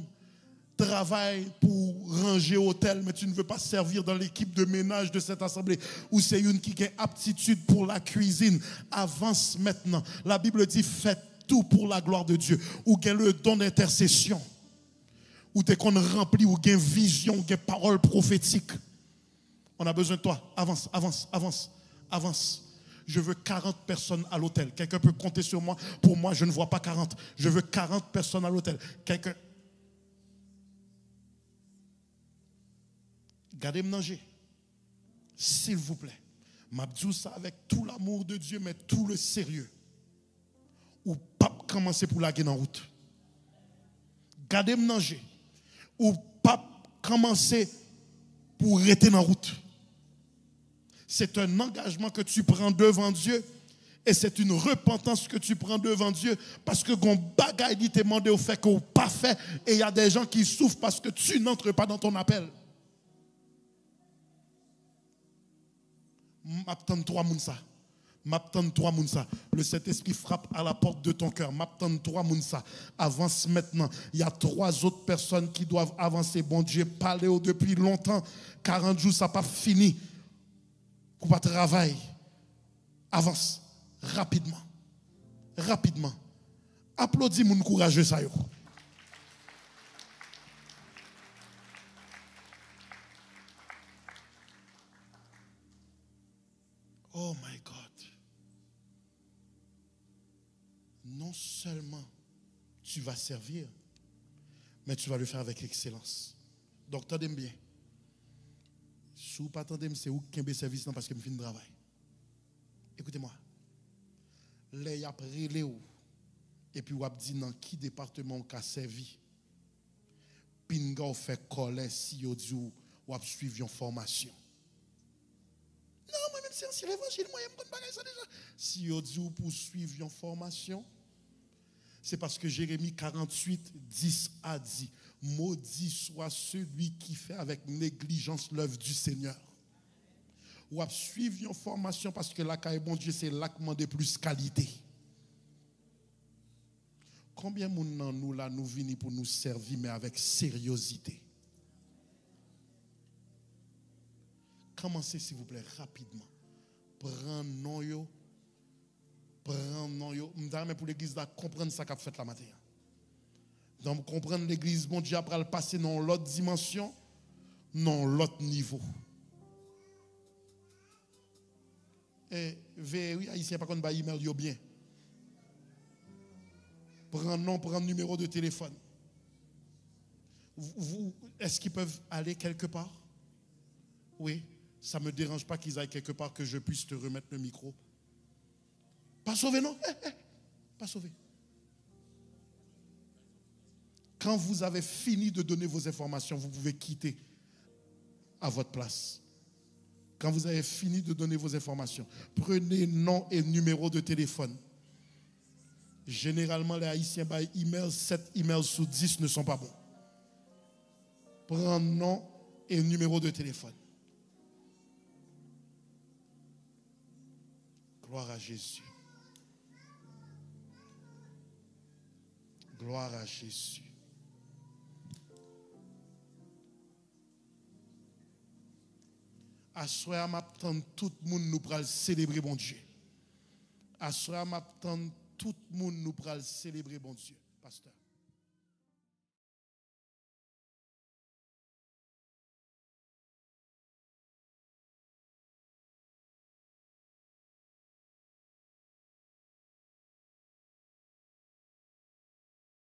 travaille pour ranger hôtel, mais tu ne veux pas servir dans l'équipe de ménage de cette assemblée. Ou c'est une qui a aptitude pour la cuisine. Avance maintenant. La Bible dit faites tout pour la gloire de Dieu. Ou gain le don d'intercession. Ou t'es qu'on remplit, ou gain vision, ou gain parole prophétique. On a besoin de toi. Avance, avance, avance, avance. Je veux 40 personnes à l'hôtel. Quelqu'un peut compter sur moi. Pour moi, je ne vois pas 40. Je veux 40 personnes à l'hôtel. Quelqu'un. Gardez-moi manger. S'il vous plaît. M'abdou ça avec tout l'amour de Dieu, mais tout le sérieux. Ou pas commencer pour la guerre en route. Gardez-moi manger. Ou pas commencer pour rester en route. C'est un engagement que tu prends devant Dieu et c'est une repentance que tu prends devant Dieu parce que ton bagaille dit te demandé au fait qu'on pas fait et il y a des gens qui souffrent parce que tu n'entres pas dans ton appel. M'attends trois mounsa. M'attends trois mounsa. Le Saint-Esprit frappe à la porte de ton cœur. M'attends trois mounsa. Avance maintenant. Il y a 3 autres personnes qui doivent avancer. Bon Dieu, parlez depuis longtemps. 40 jours, ça n'a pas fini. Pour pas travailler. Avance. Rapidement. Rapidement. Applaudis mon courageux ça yo. Oh my God. Non seulement tu vas servir, mais tu vas le faire avec excellence. Donc, attendez bien. Si vous ne attendez pas, c'est où qui est service parce que je finis le travail. Écoutez-moi. Les après et puis vous avez dit dans qui département on a servi. Pinga ou fait coller si vous dit ou avez suivi une formation. Non, moi-même, c'est ancien l'évangile, moi, je ne sais pas ça déjà. Si vous dit pour suivre une formation, c'est parce que Jérémie 48, 10 a dit, maudit soit celui qui fait avec négligence l'œuvre du Seigneur. Ou à suivre une formation parce que là, bon Dieu, c'est là que demande plus qualité. Combien de gens nous là, nous venons pour nous servir, mais avec sérieuxité? Commencez, s'il vous plaît, rapidement. Prends non yo. Prends non yo. Mais pour l'église, là, comprendre ça qu'a fait la matin. Donc, comprendre l'église, bon Dieu, après le passer dans l'autre dimension, dans l'autre niveau. Et oui, haïtien, par contre, bah, email yo bien. Prends nom, prends numéro de téléphone. Est-ce qu'ils peuvent aller quelque part? Oui. Ça ne me dérange pas qu'ils aillent quelque part que je puisse te remettre le micro. Pas sauvé, non? Pas sauvé. Quand vous avez fini de donner vos informations, vous pouvez quitter à votre place. Quand vous avez fini de donner vos informations, prenez nom et numéro de téléphone. Généralement, les Haïtiens, par email, 7 emails sur 10 ne sont pas bons. Prends nom et numéro de téléphone. Gloire à Jésus. Gloire à Jésus. À soir, m'attend tout le monde nous pral célébrer bon Dieu. À soir, m'attend tout le monde nous pral célébrer bon Dieu, pasteur.